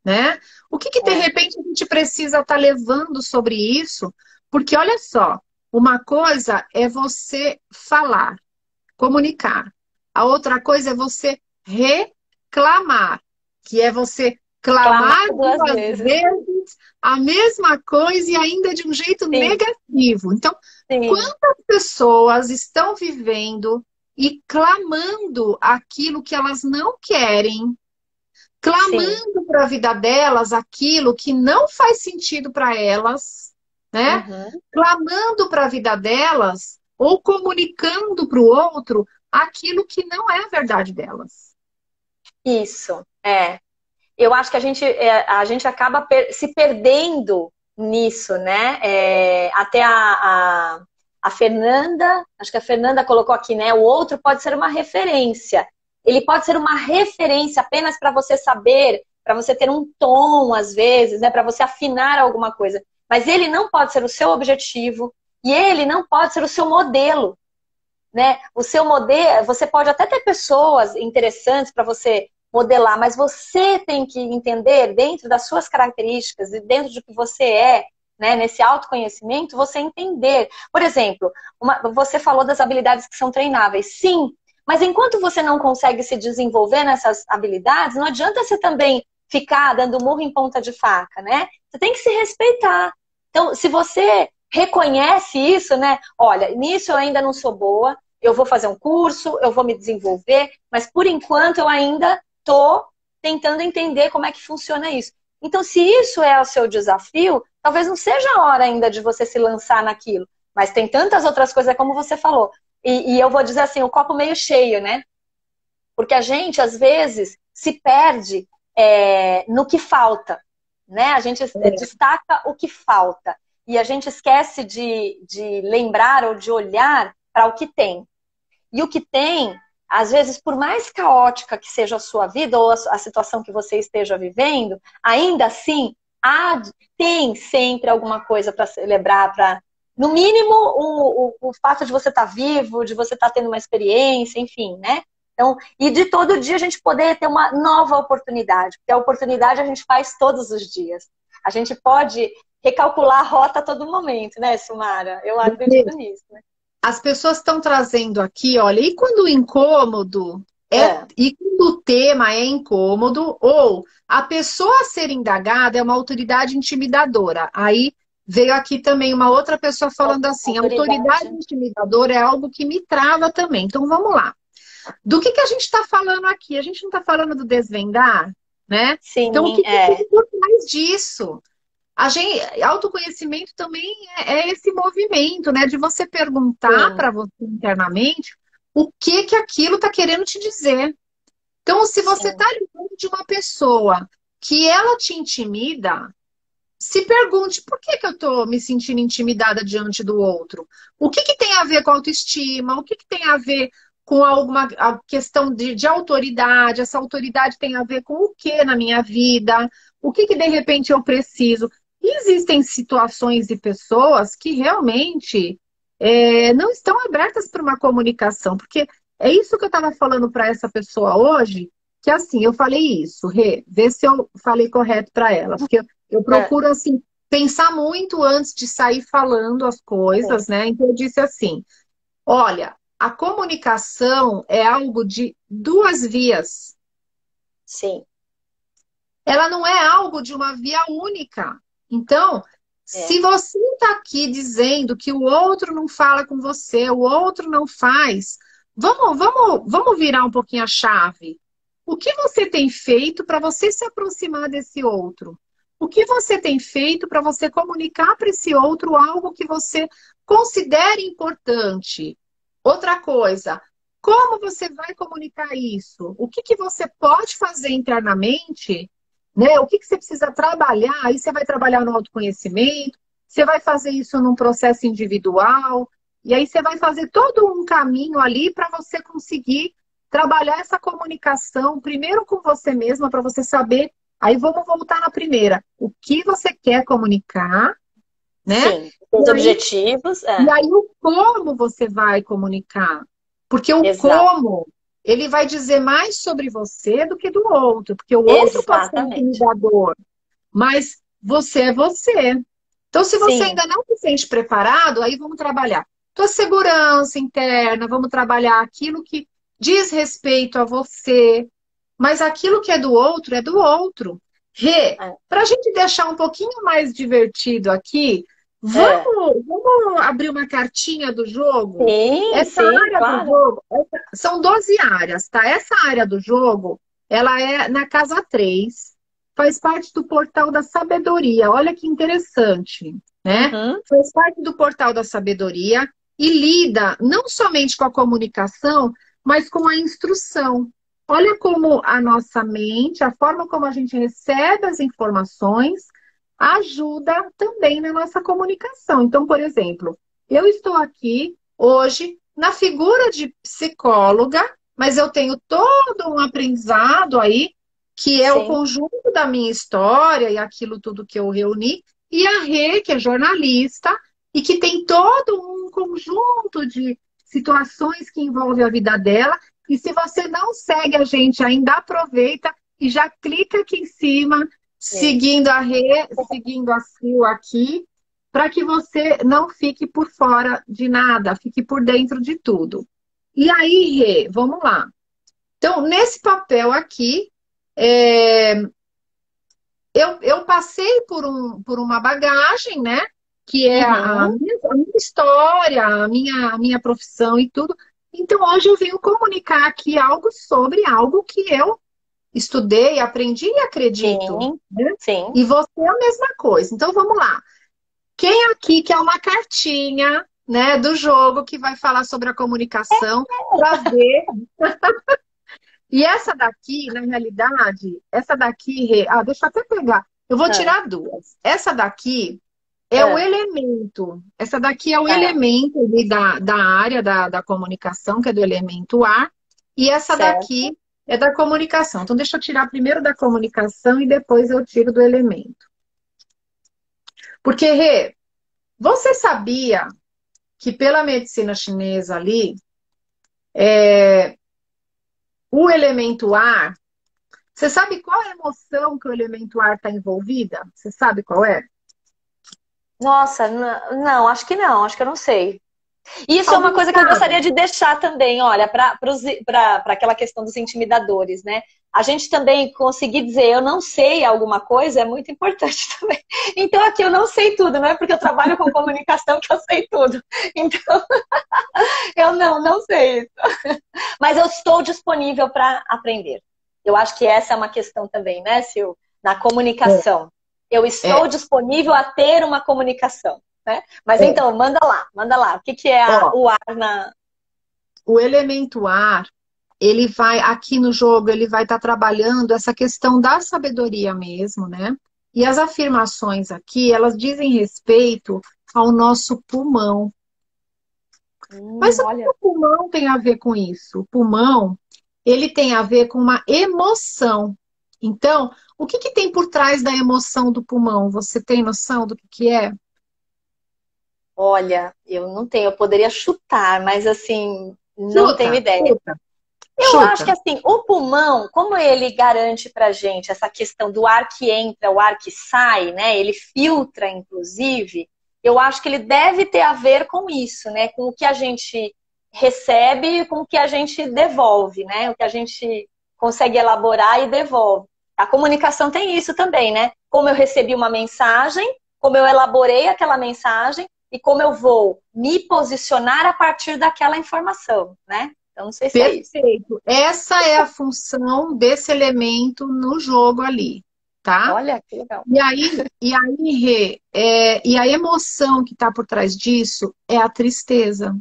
Né? O que de repente a gente precisa estar levando sobre isso? Porque olha só, uma coisa é você falar, comunicar. A outra coisa é você reclamar, que é você clamar duas vezes a mesma coisa e ainda de um jeito negativo. Então, quantas pessoas estão vivendo e clamando aquilo que elas não querem, clamando para a vida delas aquilo que não faz sentido para elas, né? Clamando para a vida delas ou comunicando para o outro aquilo que não é a verdade delas. Isso, é. Eu acho que a gente acaba se perdendo nisso, né? Até a Fernanda, acho que a Fernanda colocou aqui, né? O outro pode ser uma referência. Ele pode ser uma referência apenas para você saber, para você ter um tom, às vezes, né? Para você afinar alguma coisa. Mas ele não pode ser o seu objetivo e ele não pode ser o seu modelo, né? O seu modelo, você pode até ter pessoas interessantes para você modelar, mas você tem que entender dentro das suas características e dentro do que você é, né, nesse autoconhecimento, você entender. Por exemplo, você falou das habilidades que são treináveis. Sim, mas enquanto você não consegue se desenvolver nessas habilidades, não adianta você também ficar dando murro em ponta de faca, né? Você tem que se respeitar. Então, se você reconhece isso, né? Olha, nisso eu ainda não sou boa, eu vou fazer um curso, eu vou me desenvolver, mas por enquanto eu ainda estou tentando entender como é que funciona isso. Então, se isso é o seu desafio, talvez não seja a hora ainda de você se lançar naquilo. Mas tem tantas outras coisas, como você falou. E eu vou dizer assim, o copo meio cheio, né? Porque a gente, às vezes, se perde no que falta, né? A gente destaca o que falta. E a gente esquece de lembrar ou de olhar para o que tem. E o que tem, às vezes, por mais caótica que seja a sua vida ou a situação que você esteja vivendo, ainda assim, tem sempre alguma coisa para celebrar, para, no mínimo, o fato de você estar vivo, de você estar tendo uma experiência, enfim, né? Então, e de todo dia a gente poder ter uma nova oportunidade, porque a oportunidade a gente faz todos os dias. A gente pode recalcular a rota a todo momento, né, Silmara? Eu acredito nisso, né? As pessoas estão trazendo aqui, olha, e quando o incômodo e quando o tema é incômodo, ou a pessoa a ser indagada é uma autoridade intimidadora. Aí veio aqui também uma outra pessoa falando assim, autoridade intimidadora é algo que me trava também. Então vamos lá. Do que a gente está falando aqui? A gente não está falando do desvendar, né? Sim, então o que tem por trás disso? Autoconhecimento também é esse movimento, né? De você perguntar para você internamente o que aquilo está querendo te dizer. Então, se você está lidando de uma pessoa que ela te intimida, se pergunte por que eu estou me sentindo intimidada diante do outro? O que tem a ver com autoestima? O que tem a ver com a questão de autoridade? Essa autoridade tem a ver com o que na minha vida? O que de repente eu preciso? E existem situações e pessoas que realmente não estão abertas para uma comunicação, porque é isso que eu estava falando para essa pessoa hoje, que assim, eu falei isso, vê se eu falei correto para ela, porque eu procuro assim, pensar muito antes de sair falando as coisas, né? Então eu disse assim, olha, a comunicação é algo de duas vias. Sim. Ela não é algo de uma via única. Então, se você está aqui dizendo que o outro não fala com você, o outro não faz, vamos virar um pouquinho a chave. O que você tem feito para você se aproximar desse outro? O que você tem feito para você comunicar para esse outro algo que você considere importante? Outra coisa, como você vai comunicar isso? O que você pode fazer internamente? Né? O que você precisa trabalhar? Aí você vai trabalhar no autoconhecimento, você vai fazer isso num processo individual, e aí você vai fazer todo um caminho ali para você conseguir trabalhar essa comunicação, primeiro com você mesma, para você saber. Aí vamos voltar na primeira. O que você quer comunicar, né? Sim, os objetivos. E aí o como você vai comunicar. Porque o como, ele vai dizer mais sobre você do que do outro. Porque o outro pode ser intimidador, mas você é você. Então, se você ainda não se sente preparado, aí vamos trabalhar tua segurança interna, vamos trabalhar aquilo que diz respeito a você, mas aquilo que é do outro, é do outro. Para a gente deixar um pouquinho mais divertido aqui, vamos abrir uma cartinha do jogo? Essa área do jogo, são 12 áreas, tá? Essa área do jogo, ela é na casa 3, faz parte do portal da sabedoria. Olha que interessante, né? Faz parte do portal da sabedoria e lida não somente com a comunicação, mas com a instrução. Olha como a nossa mente, a forma como a gente recebe as informações, ajuda também na nossa comunicação. Então, por exemplo, eu estou aqui hoje na figura de psicóloga, mas eu tenho todo um aprendizado aí, que é o Sim, conjunto da minha história e aquilo tudo que eu reuni, e a Rê, que é jornalista, e que tem todo um conjunto de situações que envolvem a vida dela. E se você não segue a gente ainda, aproveita e já clica aqui em cima, sim. seguindo a Rê, seguindo a Sil aqui, para que você não fique por fora de nada, fique por dentro de tudo. E aí, Rê, vamos lá. Então, nesse papel aqui, é, eu passei por uma bagagem, né? Que é Uhum. a minha história, a minha profissão e tudo. Então, hoje eu venho comunicar aqui algo sobre algo que eu estudei, aprendi e acredito, Sim, né? sim. E você é a mesma coisa. Então, vamos lá. Quem aqui quer uma cartinha, né, do jogo que vai falar sobre a comunicação para ver? E essa daqui, na realidade, essa daqui, deixa eu até pegar. Eu vou Ah, tirar duas. Essa daqui é o ah, elemento. Essa daqui é o ah, elemento ali da área da comunicação, que é do elemento ar. E essa certo. daqui é da comunicação. Então, deixa eu tirar primeiro da comunicação e depois eu tiro do elemento. Porque, Rê, você sabia que pela medicina chinesa ali, o elemento ar, você sabe qual é a emoção que o elemento ar está envolvida? Você sabe qual é? Nossa, não, acho que não, acho que eu não sei. Isso é uma Alguém coisa que eu gostaria sabe? de deixar também, olha, para aquela questão dos intimidadores, né? A gente também conseguir dizer eu não sei alguma coisa é muito importante também. Então aqui eu não sei tudo, não é porque eu trabalho com comunicação que eu sei tudo. Então eu não sei isso. Mas eu estou disponível para aprender. Eu acho que essa é uma questão também, né, Sil? Na comunicação. Eu estou É, disponível a ter uma comunicação. Né? Mas é. então, manda lá. O que, que é Ó, o ar na. o elemento ar, ele vai, aqui no jogo, ele vai estar trabalhando essa questão da sabedoria mesmo, né? E as afirmações aqui, elas dizem respeito ao nosso pulmão. Mas o que Olha. o pulmão tem a ver com isso? O pulmão, ele tem a ver com uma emoção. Então, o que que tem por trás da emoção do pulmão? Você tem noção do que é? Olha, eu não tenho, eu poderia chutar, mas assim, não tenho Chuta, ideia. chuta, Eu acho que chuta. assim, o pulmão, como ele garante pra gente essa questão do ar que entra, o ar que sai, né? Ele filtra, inclusive, eu acho que ele deve ter a ver com isso, né? Com o que a gente recebe e com o que a gente devolve, né? O que a gente consegue elaborar e devolve. A comunicação tem isso também, né? Como eu recebi uma mensagem, como eu elaborei aquela mensagem e como eu vou me posicionar a partir daquela informação, né? Eu não sei se é isso. Perfeito. Essa é a função desse elemento no jogo ali, tá? Olha, que legal. Rê, e a emoção que está por trás disso é a tristeza.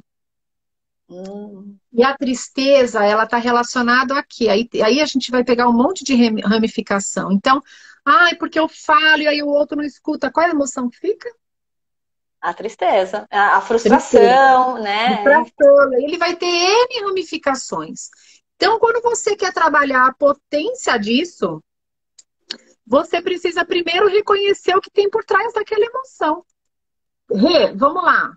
Hum, E a tristeza, ela está relacionada aqui. Aí a gente vai pegar um monte de ramificação. Então, ai, porque eu falo e aí o outro não escuta. Qual é a emoção que fica? a tristeza, a Tristeza. frustração, né? Distração. Ele vai ter N ramificações. Então, quando você quer trabalhar a potência disso, você precisa primeiro reconhecer o que tem por trás daquela emoção. Rê, vamos lá.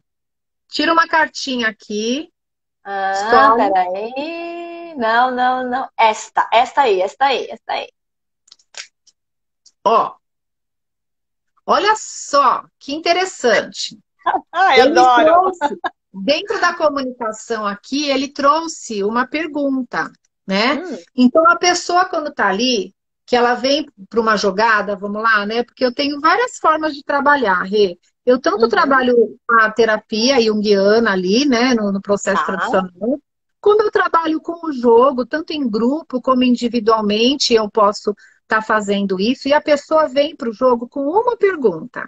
Tira uma cartinha aqui. Ah, Escolhe. peraí. Não. Esta aí. Ó, olha só que interessante. Ai, Ele adoro. trouxe, dentro da comunicação aqui, ele trouxe uma pergunta, né? Hum, Então, a pessoa, quando está ali, que ela vem para uma jogada, vamos lá, né? Porque eu tenho várias formas de trabalhar, Rê. Eu tanto uhum, trabalho a terapia junguiana ali, né, no processo tá. tradicional, como eu trabalho com o jogo, tanto em grupo como individualmente, eu posso estar fazendo isso, e a pessoa vem para o jogo com uma pergunta.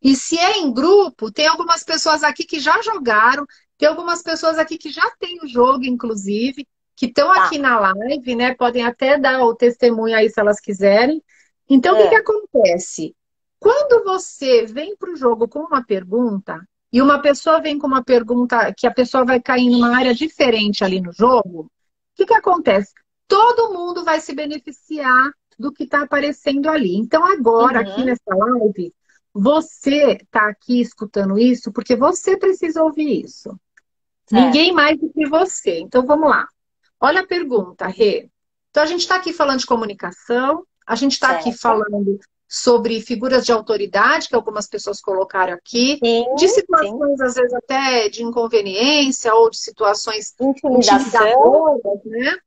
E se é em grupo, tem algumas pessoas aqui que já jogaram, tem algumas pessoas aqui que já têm o jogo, inclusive. que estão aqui na live, né? Podem até dar o testemunho aí se elas quiserem. Então, o que que acontece? Quando você vem para o jogo com uma pergunta, e uma pessoa vem com uma pergunta que a pessoa vai cair numa área diferente ali no jogo, o que que acontece? Todo mundo vai se beneficiar do que está aparecendo ali. Então, agora, aqui nessa live, você está aqui escutando isso porque você precisa ouvir isso. Ninguém mais do que você. Então, vamos lá. Olha a pergunta, Rê. Então, a gente está aqui falando de comunicação, a gente está aqui falando sobre figuras de autoridade, que algumas pessoas colocaram aqui, de situações, às vezes, até de inconveniência ou de situações intimidadoras, né?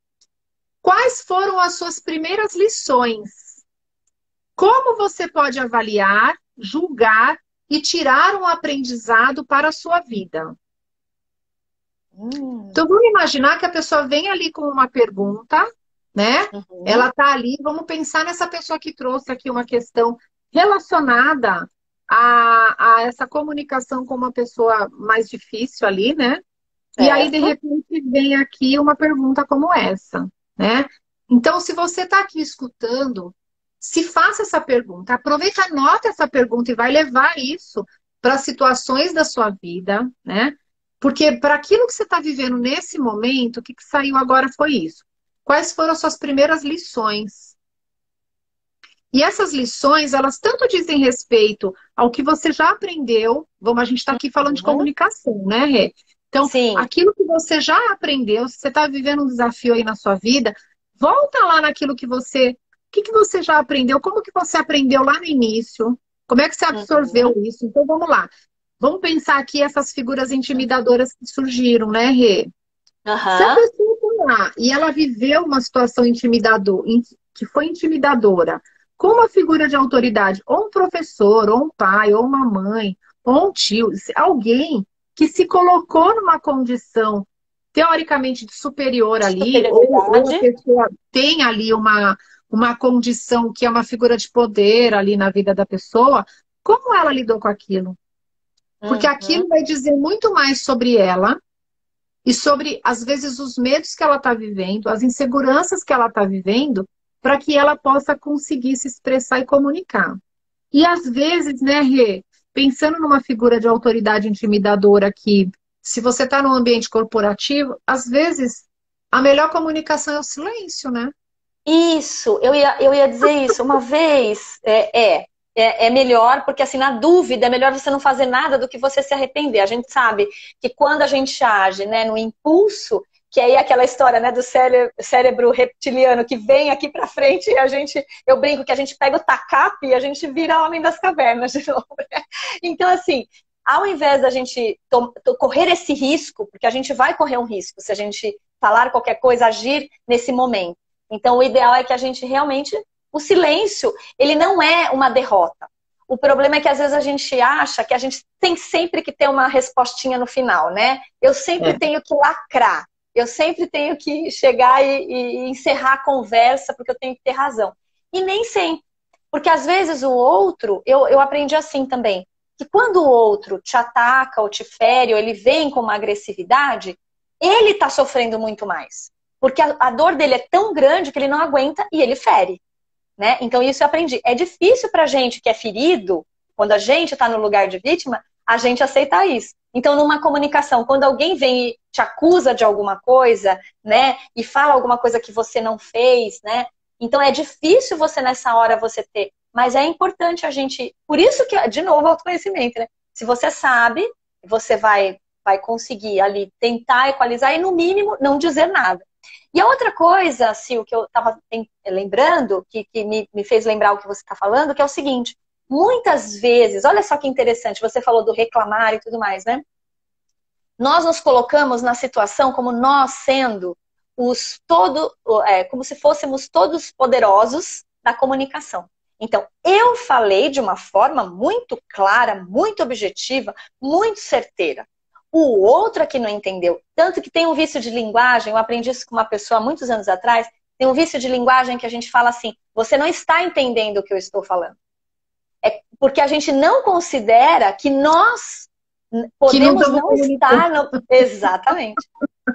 Quais foram as suas primeiras lições? Como você pode avaliar, julgar e tirar um aprendizado para a sua vida? Então, vamos imaginar que a pessoa vem ali com uma pergunta, né? Ela tá ali, vamos pensar nessa pessoa que trouxe aqui uma questão relacionada a essa comunicação com uma pessoa mais difícil ali, né? E aí, de repente, vem aqui uma pergunta como essa, né? Então, se você está aqui escutando, se faça essa pergunta. Aproveita, anota essa pergunta e vai levar isso para situações da sua vida, né? Porque para aquilo que você está vivendo nesse momento, o que saiu agora foi isso. Quais foram as suas primeiras lições? E essas lições, elas tanto dizem respeito ao que você já aprendeu. A gente está aqui falando de comunicação, né, Rê? Então, aquilo que você já aprendeu, se você está vivendo um desafio aí na sua vida, volta lá naquilo que você... O que você já aprendeu? Como que você aprendeu lá no início? Como é que você absorveu isso? Então, vamos lá. Vamos pensar aqui essas figuras intimidadoras que surgiram, né, Rê? Se a pessoa está lá e ela viveu uma situação que foi intimidadora, com uma figura de autoridade, ou um professor, ou um pai, ou uma mãe, ou um tio, alguém que se colocou numa condição teoricamente de superior ali, ou a pessoa tem ali uma condição que é uma figura de poder ali na vida da pessoa, como ela lidou com aquilo? Porque aquilo vai dizer muito mais sobre ela e sobre, às vezes, os medos que ela está vivendo, as inseguranças que ela está vivendo, para que ela possa conseguir se expressar e comunicar. E, às vezes, né, Rê, pensando numa figura de autoridade intimidadora que, se você está num ambiente corporativo, às vezes, a melhor comunicação é o silêncio, né? Isso, eu ia dizer isso. Uma vez, é melhor, porque assim, na dúvida, é melhor você não fazer nada do que você se arrepender. A gente sabe que quando a gente age, né, no impulso, que aí é aquela história, né, do cérebro reptiliano que vem aqui pra frente e eu brinco que a gente pega o tacape e a gente vira homem das cavernas de novo, né? Então, assim, ao invés da gente correr esse risco, porque a gente vai correr um risco se a gente falar qualquer coisa, agir nesse momento. Então, o ideal é que a gente realmente... O silêncio, ele não é uma derrota. O problema é que às vezes a gente acha que a gente tem sempre que ter uma respostinha no final, né? Eu sempre tenho que lacrar. Eu sempre tenho que chegar e encerrar a conversa porque eu tenho que ter razão. E nem sempre. Porque às vezes o outro, eu aprendi assim também, que quando o outro te ataca ou te fere, ou ele vem com uma agressividade, ele está sofrendo muito mais. Porque a dor dele é tão grande que ele não aguenta e ele fere. Né? Então isso eu aprendi. É difícil pra gente que é ferido, quando a gente está no lugar de vítima, a gente aceitar isso. Então numa comunicação, quando alguém vem e te acusa de alguma coisa, né, e fala alguma coisa que você não fez, né, então é difícil você nessa hora você ter, mas é importante a gente, por isso que, de novo, autoconhecimento, né? Se você sabe, você vai conseguir ali tentar equalizar e no mínimo não dizer nada. E a outra coisa, Sil, que eu estava lembrando, que me fez lembrar o que você está falando, que é o seguinte, muitas vezes, olha só que interessante, você falou do reclamar e tudo mais, né? Nós nos colocamos na situação como nós sendo como se fôssemos todos poderosos da comunicação. Então, eu falei de uma forma muito clara, muito objetiva, muito certeira. O outro aqui não entendeu. Tanto que tem um vício de linguagem, eu aprendi isso com uma pessoa há muitos anos atrás, tem um vício de linguagem que a gente fala assim, você não está entendendo o que eu estou falando. É porque a gente não considera que nós Podemos não estar... Exatamente.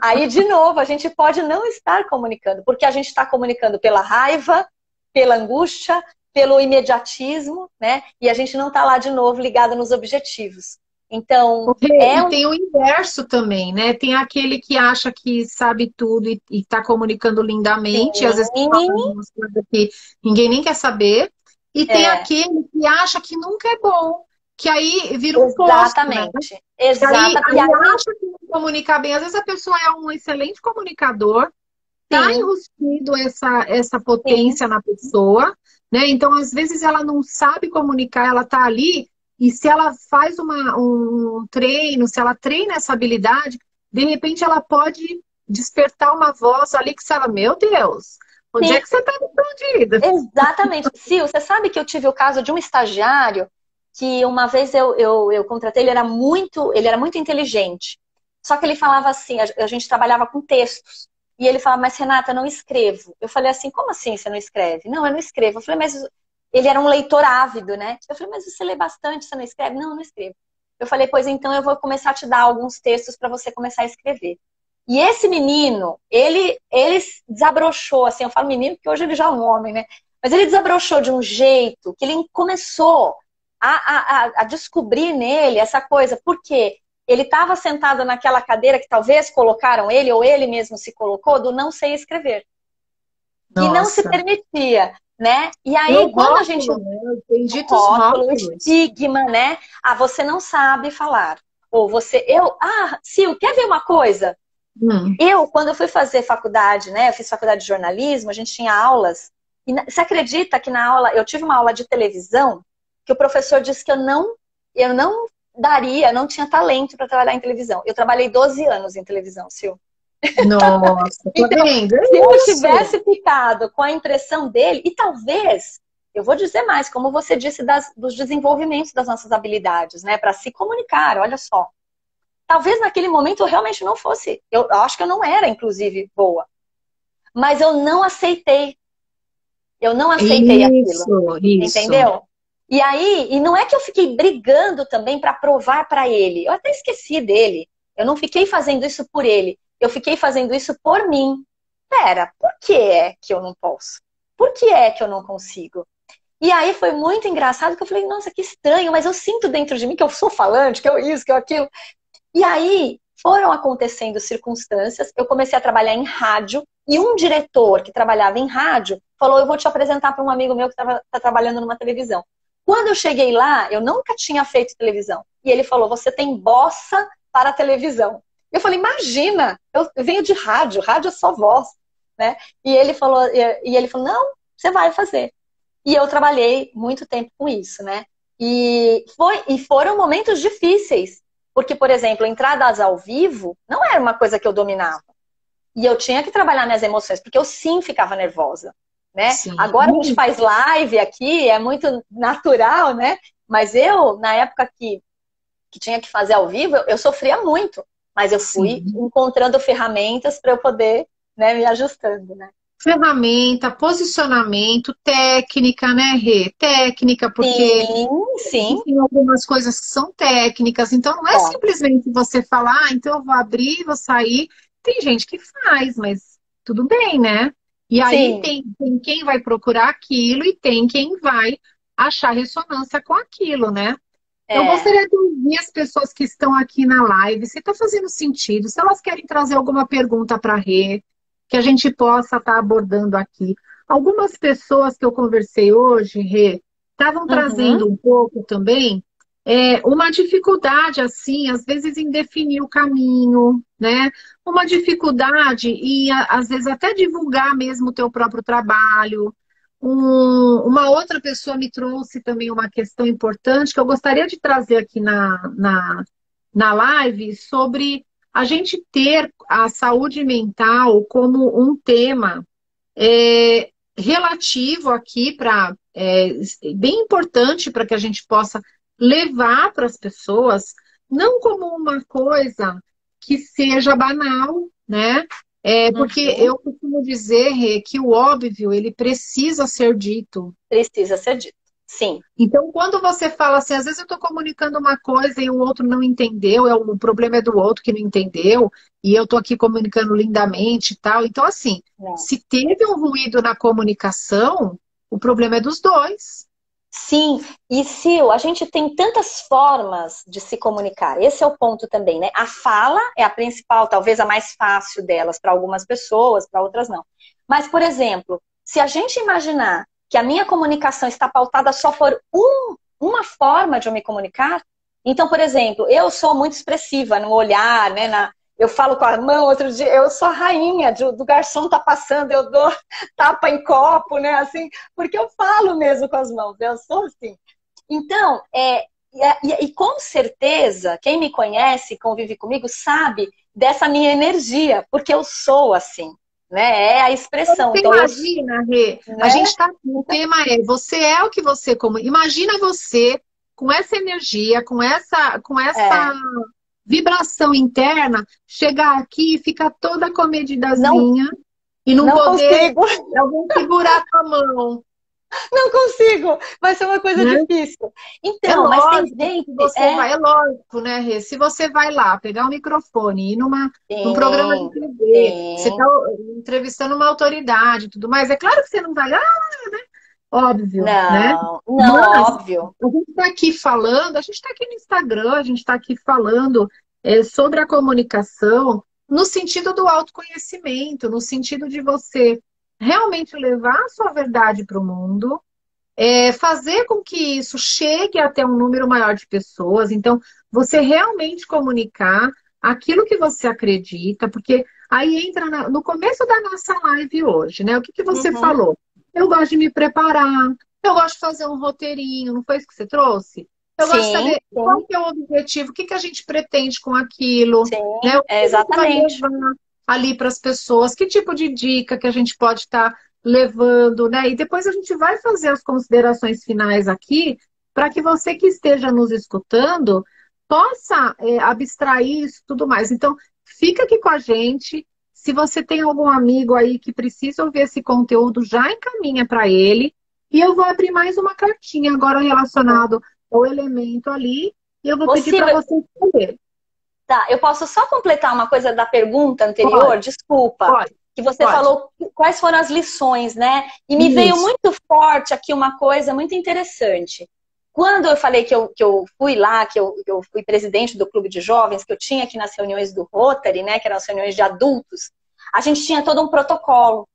Aí, de novo, a gente pode não estar comunicando, porque a gente está comunicando pela raiva, pela angústia, pelo imediatismo, né? E a gente não está lá de novo ligado nos objetivos. Então, e tem o inverso também, né? Tem aquele que acha que sabe tudo e está comunicando lindamente, e às vezes fala umas coisas que ninguém nem quer saber. E tem aquele que acha que nunca é bom, que aí vira um posto, né? Exatamente. Aí acha que não comunicar bem. Às vezes a pessoa é um excelente comunicador, tá enrustido essa potência na pessoa, né? Então, às vezes, ela não sabe comunicar, ela tá ali, e se ela faz um treino, se ela treina essa habilidade, de repente ela pode despertar uma voz ali que você fala, meu Deus, onde é que você tá escondida? Exatamente. Sil, você sabe que eu tive o caso de um estagiário que uma vez eu contratei, ele era muito inteligente. Só que ele falava assim, a gente trabalhava com textos. E ele falava, mas Renata, eu não escrevo. Eu falei assim, como assim você não escreve? Não, eu não escrevo. Eu falei, mas ele era um leitor ávido, né? Eu falei, mas você lê bastante, você não escreve? Não, eu não escrevo. Eu falei, pois então eu vou começar a te dar alguns textos para você começar a escrever. E esse menino, ele desabrochou, assim, eu falo menino porque hoje ele já é um homem, né? Mas ele desabrochou de um jeito que ele começou a descobrir nele essa coisa. Por quê? Ele estava sentado naquela cadeira que talvez colocaram ele, ou ele mesmo se colocou, do não sei escrever. Nossa. E não se permitia, né? E aí, quando a gente... rótulo, estigma, né? Ah, você não sabe falar. Ou você... Sil, quer ver uma coisa? Eu, quando eu fui fazer faculdade, né? Eu fiz faculdade de jornalismo, a gente tinha aulas. E você acredita que na aula... Eu tive uma aula de televisão que o professor disse que eu não não tinha talento para trabalhar em televisão. Eu trabalhei 12 anos em televisão, Sil. Nossa, então, se eu tivesse ficado com a impressão dele, e talvez, eu vou dizer mais, como você disse, dos desenvolvimentos das nossas habilidades, né? Para se comunicar, olha só. Talvez naquele momento eu realmente não fosse. Eu acho que eu não era, inclusive, boa. Mas eu não aceitei. Eu não aceitei aquilo. Entendeu? E aí, e não é que eu fiquei brigando também para provar para ele. Eu até esqueci dele. Eu não fiquei fazendo isso por ele. Eu fiquei fazendo isso por mim. Pera, por que é que eu não posso? Por que é que eu não consigo? E aí foi muito engraçado que eu falei, nossa, que estranho, mas eu sinto dentro de mim que eu sou falante, que eu isso, que eu aquilo. E aí foram acontecendo circunstâncias. Eu comecei a trabalhar em rádio e um diretor que trabalhava em rádio falou, eu vou te apresentar para um amigo meu que está trabalhando numa televisão. Quando eu cheguei lá, eu nunca tinha feito televisão. E ele falou, você tem bossa para televisão. Eu falei, imagina, eu venho de rádio é só voz. Né? E ele falou, não, você vai fazer. E eu trabalhei muito tempo com isso, né? E foram momentos difíceis. Porque, por exemplo, entradas ao vivo não era uma coisa que eu dominava. E eu tinha que trabalhar minhas emoções, porque eu sim ficava nervosa. Né? Agora a gente faz live aqui, é muito natural, né? Mas eu, na época que tinha que fazer ao vivo, eu sofria muito. Mas eu fui encontrando ferramentas para eu poder, né, me ajustando, né? Ferramenta, posicionamento, técnica, né, Rê? Técnica, porque tem algumas coisas que são técnicas, então não é simplesmente você falar, então eu vou abrir, vou sair. Tem gente que faz, mas tudo bem, né? E aí tem quem vai procurar aquilo e tem quem vai achar ressonância com aquilo, né? Eu gostaria de ouvir as pessoas que estão aqui na live, se está fazendo sentido, se elas querem trazer alguma pergunta para a Rê, que a gente possa estar abordando aqui. Algumas pessoas que eu conversei hoje, Rê, estavam trazendo um pouco também uma dificuldade, assim, às vezes em definir o caminho, né? Uma dificuldade em, às vezes, até divulgar mesmo o teu próprio trabalho. Uma outra pessoa me trouxe também uma questão importante que eu gostaria de trazer aqui na live sobre a gente ter a saúde mental como um tema relativo aqui para bem importante para que a gente possa levar para as pessoas, não como uma coisa que seja banal, né? Porque eu costumo dizer, Rê, que o óbvio, ele precisa ser dito. Precisa ser dito. sim. Então, quando você fala assim, às vezes eu estou comunicando uma coisa e o outro não entendeu, o problema é do outro que não entendeu, e eu estou aqui comunicando lindamente e tal. Então, assim, É. se teve um ruído na comunicação, o problema é dos dois. Sim, e Sil, a gente tem tantas formas de se comunicar. Esse é o ponto também, né? A fala é a principal, talvez a mais fácil delas para algumas pessoas, para outras não. Mas, por exemplo, se a gente imaginar que a minha comunicação está pautada só por uma forma de eu me comunicar, então, por exemplo, eu sou muito expressiva no olhar, né? Eu falo com a mão, outro dia, eu sou a rainha do garçom tá passando, eu dou tapa em copo, né? Assim, porque eu falo mesmo com as mãos, eu sou assim. Então, e com certeza, quem me conhece, convive comigo, sabe dessa minha energia, porque eu sou assim, né? É a expressão. Você Então, imagina, Rê, a né? gente está o tema é, você é o que você comunica. Imagina você com essa energia, com essa É, vibração interna, chegar aqui e ficar toda não, comedidazinha e não não poder consigo. alguém segurar a mão, Não consigo, vai ser uma coisa né? difícil. Então, mas tem gente, É lógico, né, Rê? Se você vai lá pegar o microfone e ir num programa de sim, TV, você está sim, entrevistando uma autoridade e tudo mais, é claro que você não vai, óbvio, né? não, não, Mas óbvio. a gente está aqui falando, a gente está aqui no Instagram, a gente está aqui falando sobre a comunicação no sentido do autoconhecimento, no sentido de você realmente levar a sua verdade para o mundo, fazer com que isso chegue até um número maior de pessoas. Então, você realmente comunicar aquilo que você acredita, porque aí entra no começo da nossa live hoje, né? O que você Uhum, falou? Eu gosto de me preparar, eu gosto de fazer um roteirinho, não foi isso que você trouxe? Eu gosto de sim, saber qual sim, que é o objetivo, o que a gente pretende com aquilo, sim, né? O que a gente vai exatamente. levar ali para as pessoas, que tipo de dica que a gente pode estar levando, né? E depois a gente vai fazer as considerações finais aqui, para que você que esteja nos escutando possa abstrair isso e tudo mais. Então, fica aqui com a gente. Se você tem algum amigo aí que precisa ouvir esse conteúdo, já encaminha para ele. E eu vou abrir mais uma cartinha agora relacionado ao elemento ali. E eu vou Ô, pedir para Silvia, você escolher. tá, eu posso só completar uma coisa da pergunta anterior? Pode, Desculpa. pode, Que você pode. falou quais foram as lições, né? E me veio Isso. muito forte aqui uma coisa muito interessante. Quando eu falei que eu fui lá, que eu fui presidente do clube de jovens, que eu tinha aqui nas reuniões do Rotary, né? Que eram as reuniões de adultos, a gente tinha todo um protocolo.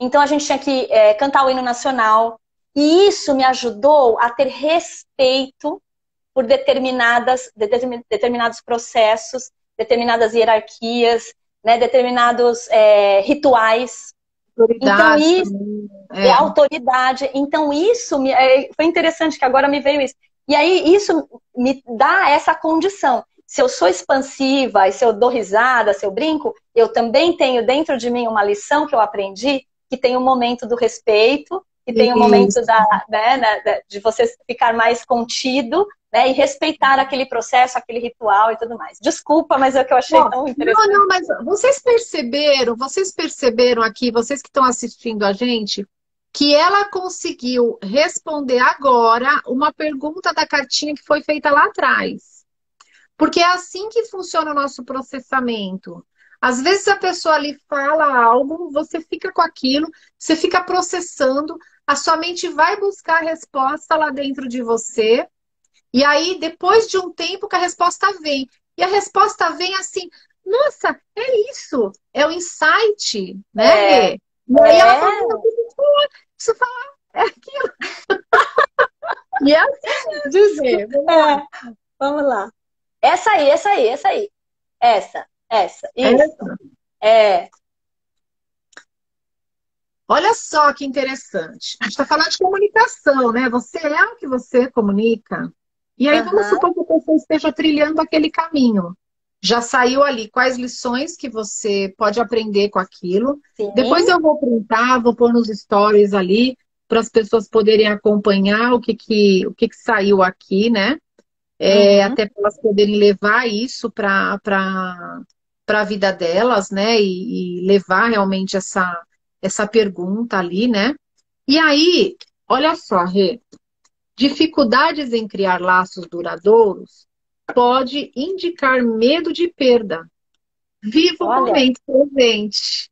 Então a gente tinha que cantar o hino nacional. E isso me ajudou a ter respeito por determinados processos, determinadas hierarquias, né, determinados rituais. Então, Autoridade isso também. é autoridade. Então, isso foi interessante que agora me veio isso. E aí, isso me dá essa condição. Se eu sou expansiva, e se eu dou risada, se eu brinco, eu também tenho dentro de mim uma lição que eu aprendi, que tem o momento do respeito, que tem o momento Isso. de você ficar mais contido, né, e respeitar aquele processo, aquele ritual e tudo mais. Desculpa, mas é o que eu achei Bom, tão não, interessante. mas vocês perceberam aqui, vocês que estão assistindo a gente, que ela conseguiu responder agora uma pergunta da cartinha que foi feita lá atrás. Porque é assim que funciona o nosso processamento. Às vezes a pessoa ali fala algo, você fica com aquilo, você fica processando, a sua mente vai buscar a resposta lá dentro de você. E aí, depois de um tempo que a resposta vem. E a resposta vem assim, nossa, é isso. É o insight, né, É, Rê? E aí ela fala, é, não, isso fala, é aquilo. E é assim mesmo, Rê. Vamos lá. é, vamos lá. Essa aí, essa aí, essa aí. Essa, isso. É. É, Olha só que interessante. A gente está falando de comunicação, né? Você é o que você comunica. E aí vamos aham, supor que a pessoa esteja trilhando aquele caminho. Já saiu ali quais lições que você pode aprender com aquilo. Depois sim, eu vou printar, vou pôr nos stories ali para as pessoas poderem acompanhar o que saiu aqui, né? uhum, Até para elas poderem levar isso para a vida delas, né? E levar realmente essa pergunta ali, né? E aí, olha só, Rê, Dificuldades em criar laços duradouros pode indicar medo de perda. Viva o Olha, momento presente.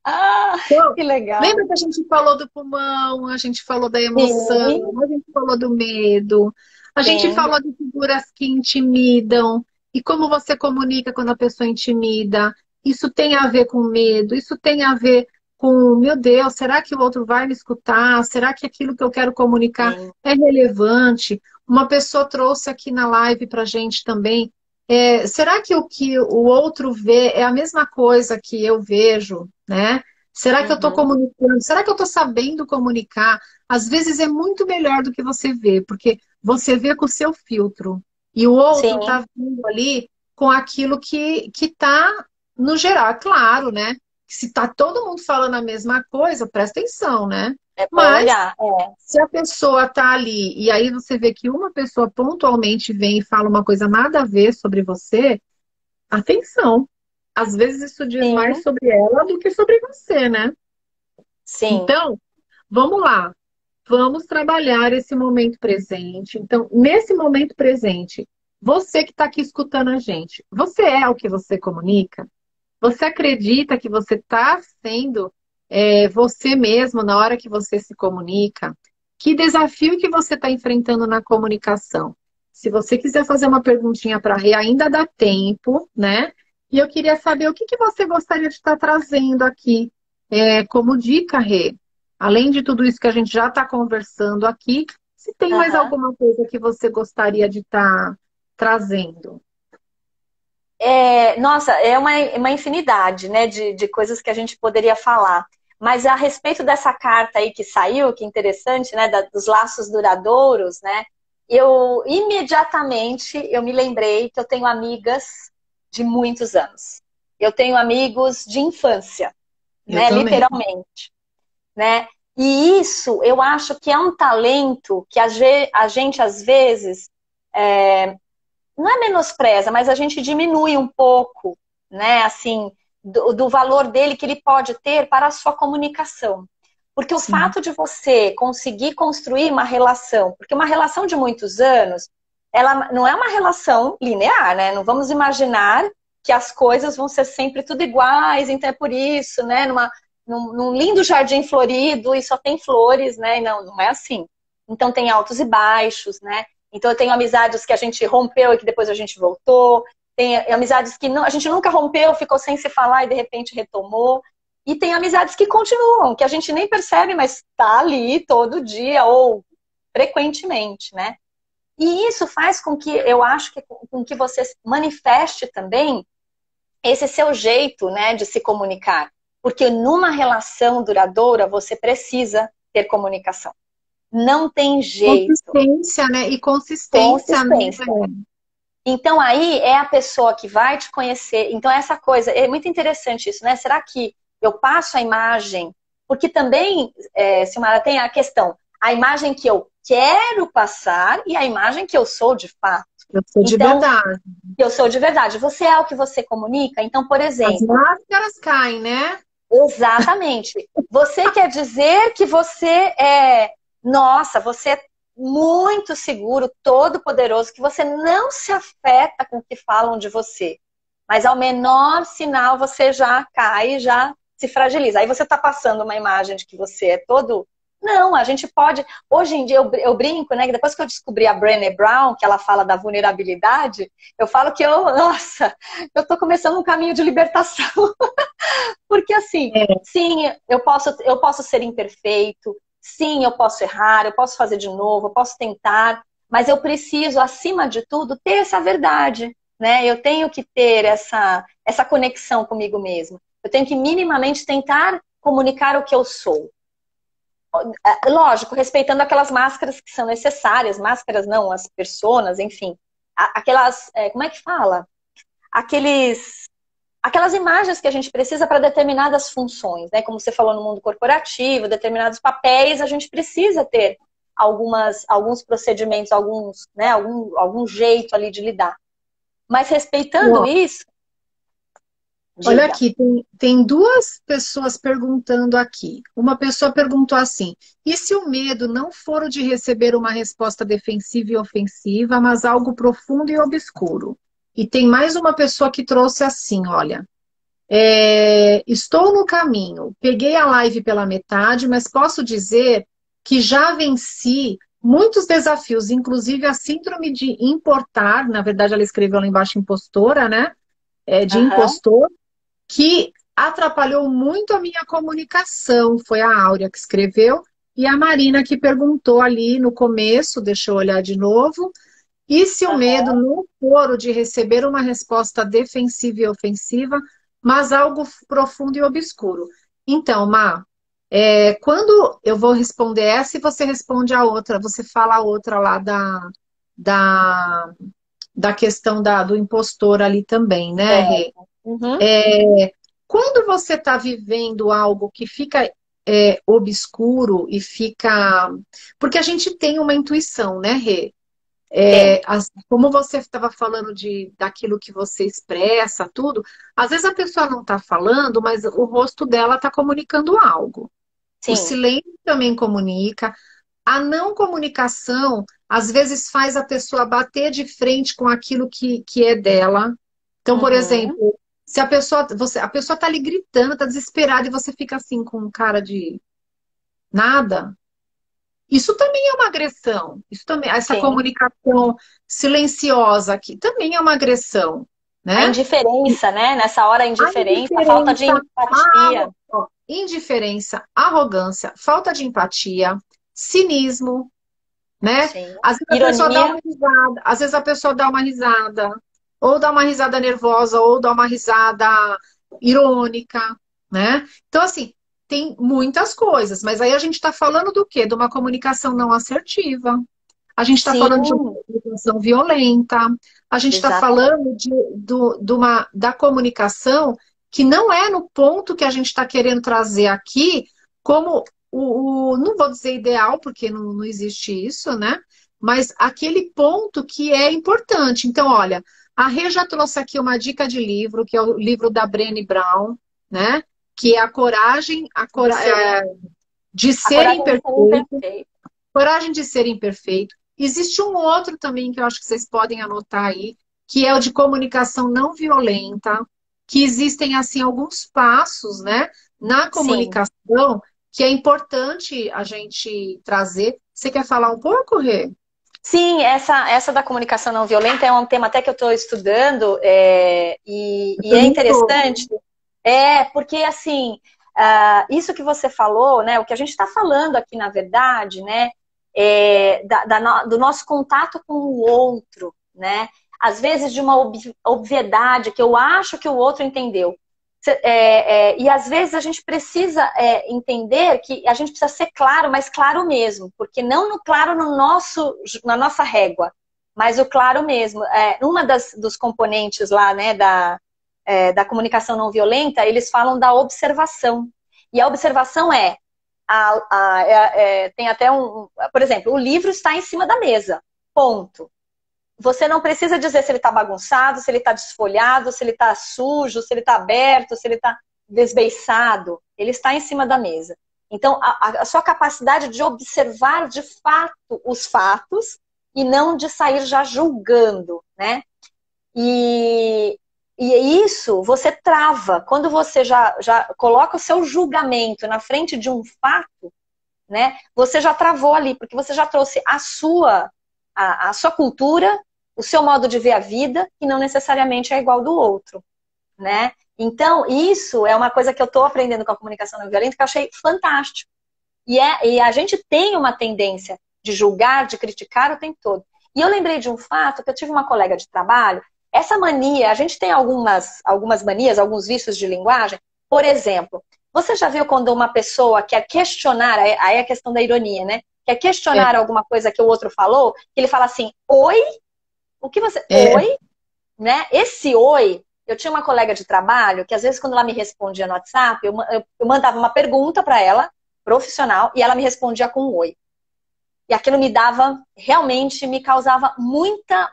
ah, Então, que legal. lembra que a gente falou do pulmão, a gente falou da Sim, emoção, a gente falou do medo, a gente sim, falou de figuras que intimidam e como você comunica quando a pessoa intimida. Isso tem a ver com medo, isso tem a ver com, meu Deus, será que o outro vai me escutar? Será que aquilo que eu quero comunicar sim. é relevante? Uma pessoa trouxe aqui na live para a gente também. Será que o outro vê é a mesma coisa que eu vejo, né? Será que eu estou Uhum, comunicando? Será que eu estou sabendo comunicar? Às vezes é muito melhor do que você vê, porque você vê com o seu filtro e o outro sim, está vindo ali com aquilo que está no geral. Claro, né? Se está todo mundo falando a mesma coisa, presta atenção, né? é bom Mas olhar. É, se a pessoa está ali e aí você vê que uma pessoa pontualmente vem e fala uma coisa nada a ver sobre você, atenção. Às vezes isso diz mais sim, sobre ela do que sobre você, né? sim. Então, vamos lá. Vamos trabalhar esse momento presente. Então, nesse momento presente, você que está aqui escutando a gente, você é o que você comunica? Você acredita que você está sendo você mesmo na hora que você se comunica? Que desafio que você está enfrentando na comunicação? Se você quiser fazer uma perguntinha para a Rê, ainda dá tempo, né? E eu queria saber o que que você gostaria de estar trazendo aqui como dica, Rê. Além de tudo isso que a gente já está conversando aqui, se tem mais Aham. alguma coisa que você gostaria de estar trazendo? Nossa, é uma infinidade, né, de coisas que a gente poderia falar. Mas a respeito dessa carta aí que saiu, que interessante, né, dos laços duradouros, né, eu imediatamente eu me lembrei que eu tenho amigas de muitos anos. Eu tenho amigos de infância, Eu né, também. literalmente, né? E isso eu acho que é um talento que a gente às vezes não é menospreza, mas a gente diminui um pouco, né, assim, do valor dele que ele pode ter para a sua comunicação. Porque o Sim. fato de você conseguir construir uma relação, porque uma relação de muitos anos, ela não é uma relação linear, né? Não vamos imaginar que as coisas vão ser sempre tudo iguais, então é por isso, né? Num lindo jardim florido e só tem flores, né? Não, não é assim. Então tem altos e baixos, né? Então eu tenho amizades que a gente rompeu e que depois a gente voltou. Tem amizades que não, a gente nunca rompeu, ficou sem se falar e de repente retomou. E tem amizades que continuam, que a gente nem percebe, mas está ali todo dia ou frequentemente, né? E isso faz com que eu acho que com que você manifeste também esse seu jeito, né, de se comunicar. Porque numa relação duradoura você precisa ter comunicação. Não tem jeito. Consistência, né? E consistência, né? Consistência. Então aí é a pessoa que vai te conhecer. Então essa coisa, é muito interessante isso, né? Será que eu passo a imagem? Porque também, Silmara, tem a questão, a imagem que eu quero passar e a imagem que eu sou de fato. Eu sou de Então, verdade. eu sou de verdade. Você é o que você comunica? Então, por As exemplo, máscaras caem, né? exatamente. Você quer dizer que você nossa, você é muito seguro, todo poderoso, que você não se afeta com o que falam de você. Mas ao menor sinal você já cai, já se fragiliza. Aí você está passando uma imagem de que você é todo. Não, a gente pode. Hoje em dia eu brinco, né? Que depois que eu descobri a Brené Brown, que ela fala da vulnerabilidade, eu falo que nossa, eu estou começando um caminho de libertação. Porque assim, É, sim, eu posso ser imperfeito, sim, eu posso errar, eu posso fazer de novo, eu posso tentar, mas eu preciso, acima de tudo, ter essa verdade, né? Eu tenho que ter essa conexão comigo mesmo. Eu tenho que minimamente tentar comunicar o que eu sou. Lógico, respeitando aquelas máscaras que são necessárias, máscaras não, as personas, enfim. Aquelas, como é que fala? Aquelas imagens que a gente precisa para determinadas funções, né? Como você falou no mundo corporativo, determinados papéis, a gente precisa ter alguns procedimentos, né? Algum jeito ali de lidar. Mas respeitando ó, isso, Olha Diga. aqui, tem duas pessoas perguntando aqui. Uma pessoa perguntou assim: e se o medo não for o de receber uma resposta defensiva e ofensiva, mas algo profundo e obscuro? E tem mais uma pessoa que trouxe assim: olha, estou no caminho, peguei a live pela metade, mas posso dizer que já venci muitos desafios, inclusive a síndrome de importar. Na verdade, ela escreveu lá embaixo impostora, né? De Aham, impostor que atrapalhou muito a minha comunicação. Foi a Áurea que escreveu e a Marina que perguntou ali no começo, deixa eu olhar de novo. E se o medo aham. não for o de receber uma resposta defensiva e ofensiva, mas algo profundo e obscuro? Então, Má, quando eu vou responder essa e você responde a outra, você fala a outra lá da, da questão do impostor ali também, né, Rê? Certo. Uhum. Quando você está vivendo algo que fica obscuro e fica. Porque a gente tem uma intuição, né, Rê? Tem. Como você estava falando daquilo que você expressa, tudo, às vezes a pessoa não está falando, mas o rosto dela está comunicando algo. O Sim. silêncio também comunica. A não comunicação, às vezes, faz a pessoa bater de frente com aquilo que é dela. Então, por Uhum. exemplo, se a pessoa tá ali gritando, tá desesperada, e você fica assim com um cara de nada, isso também é uma agressão. Isso também, essa Sim. comunicação silenciosa aqui também é uma agressão, A né? indiferença, né? Nessa hora, a A indiferença, a falta de indiferença, empatia. indiferença, arrogância, falta de empatia, cinismo, né? Sim. Às vezes a pessoa dá Ironia. uma risada, às vezes a pessoa dá uma risada, ou dá uma risada nervosa, ou dá uma risada irônica, né? Então, assim, tem muitas coisas, mas aí a gente está falando do quê? De uma comunicação não assertiva, a gente está falando de uma Sim, comunicação violenta, a gente está exatamente. falando da comunicação que não é no ponto que a gente está querendo trazer aqui como não vou dizer ideal, porque não existe isso, né? Mas aquele ponto que é importante. Então, olha, a Rê já trouxe aqui uma dica de livro, que é o livro da Brené Brown, né? Que é De ser, de a ser coragem de ser imperfeito. imperfeito. Coragem de ser imperfeito. Existe um outro também que eu acho que vocês podem anotar aí, que é o de comunicação não violenta, que existem assim alguns passos, né, na Sim. comunicação que é importante a gente trazer. Você quer falar um pouco, Rê? Sim, essa da comunicação não violenta é um tema até que eu estou estudando, Eu e é também tô. interessante, porque assim, isso que você falou, né, o que a gente está falando aqui, na verdade, né, do nosso contato com o outro, né, às vezes de uma obviedade que eu acho que o outro entendeu. E às vezes a gente precisa entender que a gente precisa ser claro, mas claro mesmo, porque não no claro na nossa régua, mas o claro mesmo. Uma dos componentes lá, né, da comunicação não violenta, eles falam da observação. E a observação tem até por exemplo, o livro está em cima da mesa, ponto. Você não precisa dizer se ele está bagunçado, se ele está desfolhado, se ele está sujo, se ele está aberto, se ele está desbeiçado. Ele está em cima da mesa. Então, a sua capacidade de observar de fato os fatos e não de sair já julgando, né? E, e isso você trava. Quando você já coloca o seu julgamento na frente de um fato, né? Você já travou ali, porque você já trouxe a sua cultura, o seu modo de ver a vida, que não necessariamente é igual do outro, né? Então, isso é uma coisa que eu estou aprendendo com a comunicação não violenta, que eu achei fantástico. E a gente tem uma tendência de julgar, de criticar o tempo todo. E eu lembrei de um fato que eu tive uma colega de trabalho, essa mania, a gente tem algumas manias, alguns vícios de linguagem. Por exemplo, você já viu quando uma pessoa quer questionar, aí é a questão da ironia, né? Quer É, questionar alguma coisa que o outro falou, que ele fala assim, oi? O que você. é, Oi? Né? Esse oi, eu tinha uma colega de trabalho que às vezes quando ela me respondia no WhatsApp, eu mandava uma pergunta para ela, profissional, e ela me respondia com um oi. E aquilo me causava muita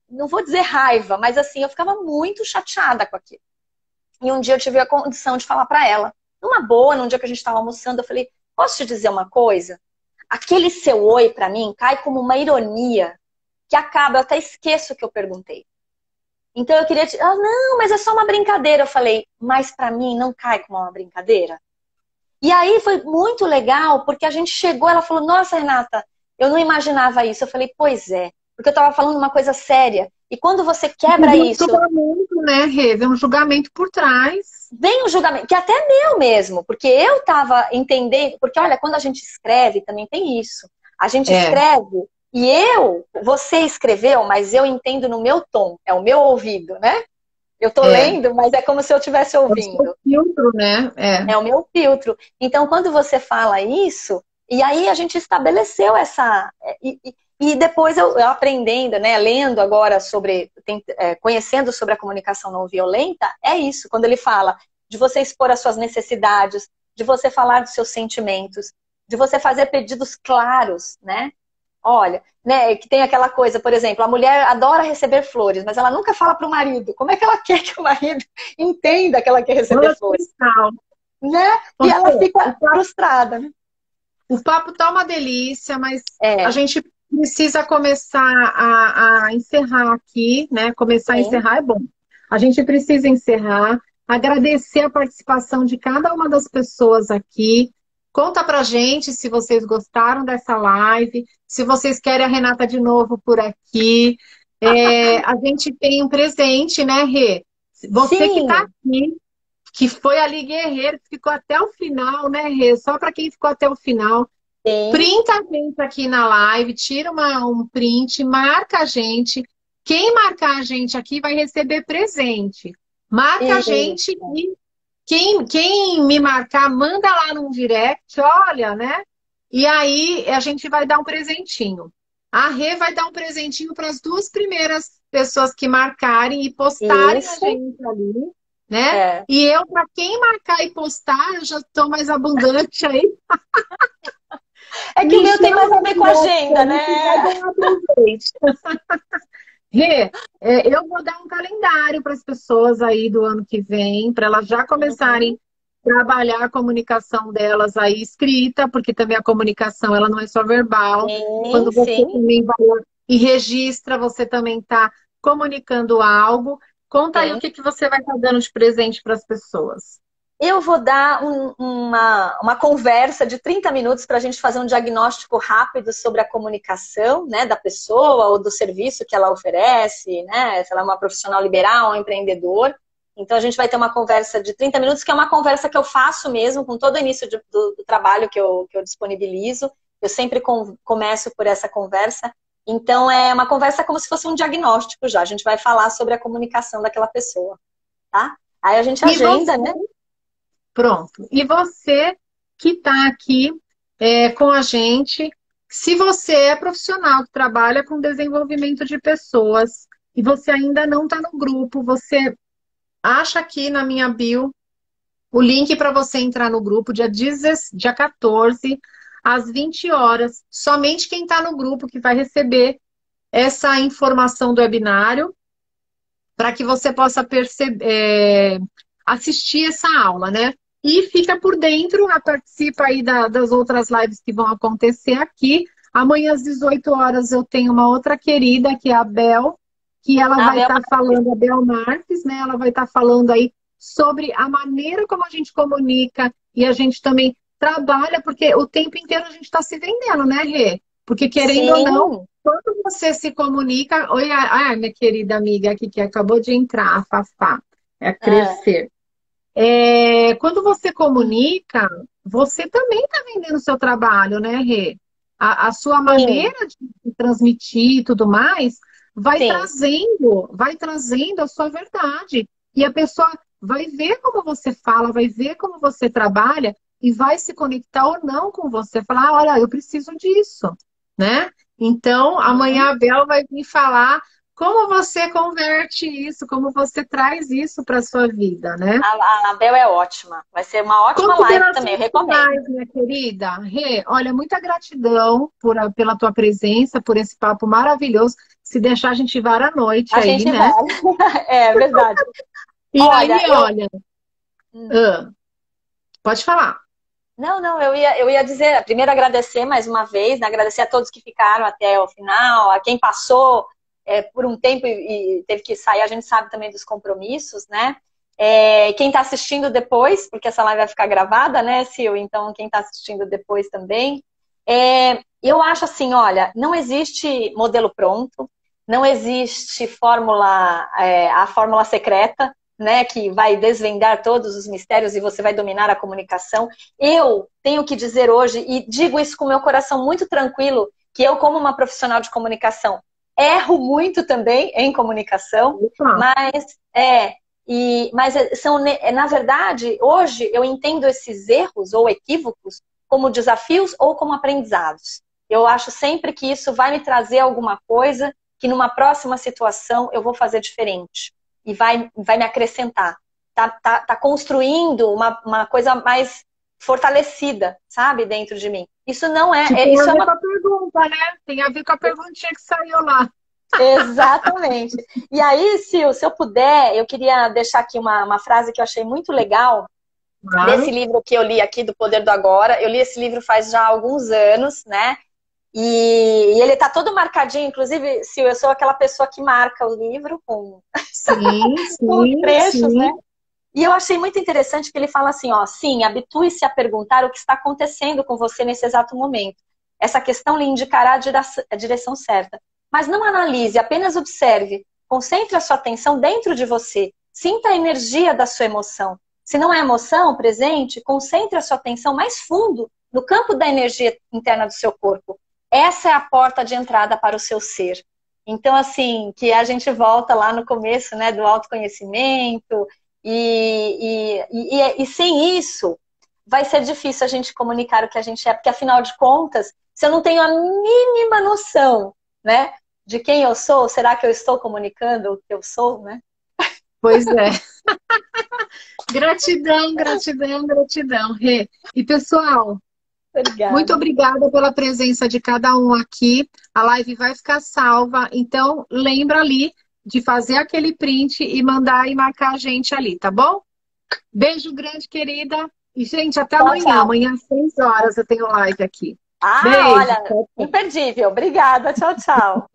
não vou dizer raiva, mas assim, eu ficava muito chateada com aquilo. E um dia eu tive a condição de falar para ela, numa boa, num dia que a gente estava almoçando, eu falei, posso te dizer uma coisa? Aquele seu oi para mim cai como uma ironia que acaba, eu até esqueço o que eu perguntei. Então eu queria te... não, mas é só uma brincadeira. Eu falei, mas para mim não cai como uma brincadeira. E aí foi muito legal, porque a gente chegou, ela falou, nossa, Renata, eu não imaginava isso. Eu falei, pois é, porque eu estava falando uma coisa séria. E quando você quebra isso... Um julgamento, né, Rê? Vem um julgamento por trás. Vem um julgamento, que até é meu mesmo, porque eu estava entendendo... Porque, olha, quando a gente escreve, também tem isso. A gente escreve, e você escreveu, mas eu entendo no meu tom, é o meu ouvido, né? Eu tô lendo, mas é como se eu estivesse ouvindo. É o filtro, né? É o meu filtro. Então, quando você fala isso, e aí a gente estabeleceu essa... E depois eu aprendendo, né, lendo agora sobre, conhecendo sobre a comunicação não violenta, é isso. Quando ele fala de você expor as suas necessidades, de você falar dos seus sentimentos, de você fazer pedidos claros, né? Olha, né, que tem aquela coisa, por exemplo, a mulher adora receber flores, mas ela nunca fala para o marido. Como é que ela quer que o marido entenda que ela quer receber flores? Né? E ela fica frustrada, né? O papo tá uma delícia, mas a gente precisa começar a encerrar aqui, né? Começar a encerrar é bom. A gente precisa encerrar, agradecer a participação de cada uma das pessoas aqui. Conta pra gente se vocês gostaram dessa live, se vocês querem a Renata de novo por aqui. A gente tem um presente, né, Rê? Você que tá aqui, que foi ali guerreiro, que ficou até o final, né, Rê? Só para quem ficou até o final. Printa a gente aqui na live, tira um print, marca a gente. Quem marcar a gente aqui vai receber presente. Marca a gente e quem me marcar, manda lá no direct, olha, né? E aí a gente vai dar um presentinho. A Rê vai dar um presentinho para as 2 primeiras pessoas que marcarem e postarem a gente ali, né? E eu, para quem marcar e postar, eu já estou mais abundante aí. É que o meu tem mais a ver com a agenda, né? Rê, eu vou dar um calendário para as pessoas aí do ano que vem, para elas já começarem a trabalhar a comunicação delas aí escrita, porque também a comunicação ela não é só verbal. Quando você também vai e registra, você também está comunicando algo. Conta aí o que você vai estar dando de presente para as pessoas. Eu vou dar uma conversa de 30 minutos para a gente fazer um diagnóstico rápido sobre a comunicação, né, da pessoa ou do serviço que ela oferece, né, se ela é uma profissional liberal, um empreendedor. Então a gente vai ter uma conversa de 30 minutos, que é uma conversa que eu faço mesmo, com todo o início do trabalho que eu disponibilizo. Eu sempre começo por essa conversa. Então é uma conversa como se fosse um diagnóstico já. A gente vai falar sobre a comunicação daquela pessoa, tá? Aí a gente agenda, né? Pronto. E você que está aqui com a gente, se você é profissional que trabalha com desenvolvimento de pessoas e você ainda não está no grupo, você acha aqui na minha bio o link para você entrar no grupo dia 14, às 20 horas. Somente quem está no grupo que vai receber essa informação do webinário para que você possa assistir essa aula, né? E fica por dentro, participa aí das outras lives que vão acontecer aqui. Amanhã às 18 horas eu tenho uma outra querida, que é a Bel, que ela vai estar falando, a Bel Marques, né? Ela vai estar falando aí sobre a maneira como a gente comunica e a gente também trabalha, porque o tempo inteiro a gente está se vendendo, né, Rê? Porque querendo ou não, quando você se comunica... Oi, minha querida amiga aqui que acabou de entrar, a Fafá, é crescer. Quando você comunica, você também está vendendo o seu trabalho, né, Rê? A sua maneira de transmitir e tudo mais vai trazendo a sua verdade. E a pessoa vai ver como você fala, vai ver como você trabalha e vai se conectar ou não com você. Falar, olha, eu preciso disso, né? Então, amanhã a Bel vai vir falar como você converte isso, como você traz isso para a sua vida, né? A Bel é ótima. Vai ser uma ótima live também, eu recomendo. Minha querida Rê, olha, muita gratidão pela tua presença, por esse papo maravilhoso. Se deixar, a gente vara a noite A aí, gente né? vai. É verdade. E Olha, aí, olha, ah, pode falar. Não, eu ia dizer, primeiro agradecer mais uma vez, né? Agradecer a todos que ficaram até o final, a quem passou por um tempo e teve que sair, a gente sabe também dos compromissos, né? Quem está assistindo depois, porque essa live vai ficar gravada, né, Sil? Então, quem está assistindo depois também. Eu acho assim, olha, não existe modelo pronto, não existe a fórmula secreta, né, que vai desvendar todos os mistérios e você vai dominar a comunicação. Eu tenho que dizer hoje, e digo isso com o meu coração muito tranquilo, que eu, como uma profissional de comunicação, erro muito também em comunicação, Opa. mas são, na verdade, hoje eu entendo esses erros ou equívocos como desafios ou como aprendizados. Eu acho sempre que isso vai me trazer alguma coisa que numa próxima situação eu vou fazer diferente e vai me acrescentar. Tá construindo uma coisa mais fortalecida, sabe, dentro de mim. Isso não é... Que tem isso a é ver uma... com a pergunta, né? Tem a ver com a perguntinha que saiu lá. Exatamente. E aí, Sil, se eu puder, eu queria deixar aqui uma frase que eu achei muito legal desse Claro. livro que eu li aqui, do Poder do Agora. Eu li esse livro faz já alguns anos, né? E ele tá todo marcadinho, inclusive, Sil, eu sou aquela pessoa que marca o livro com Sim, os sim, trechos, né? sim. E eu achei muito interessante que ele fala assim, ó, sim, habitue-se a perguntar o que está acontecendo com você nesse exato momento. Essa questão lhe indicará a direção certa. Mas não analise, apenas observe. Concentre a sua atenção dentro de você. Sinta a energia da sua emoção. Se não é emoção presente, concentre a sua atenção mais fundo no campo da energia interna do seu corpo. Essa é a porta de entrada para o seu ser. Então, assim, que a gente volta lá no começo, né, do autoconhecimento, e sem isso, vai ser difícil a gente comunicar o que a gente é, porque afinal de contas, se eu não tenho a mínima noção, né, de quem eu sou, será que eu estou comunicando o que eu sou, né? Pois é. Gratidão, gratidão, gratidão, Rê. E pessoal, muito Obrigada. obrigada pela presença de cada um aqui. A live vai ficar salva, então lembra ali de fazer aquele print e mandar e marcar a gente ali, tá bom? Beijo grande, querida. E, gente, até Tchau, amanhã. tchau. Amanhã às 6 horas eu tenho live aqui. Ah, Beijo. olha, imperdível. Obrigada. Tchau, tchau.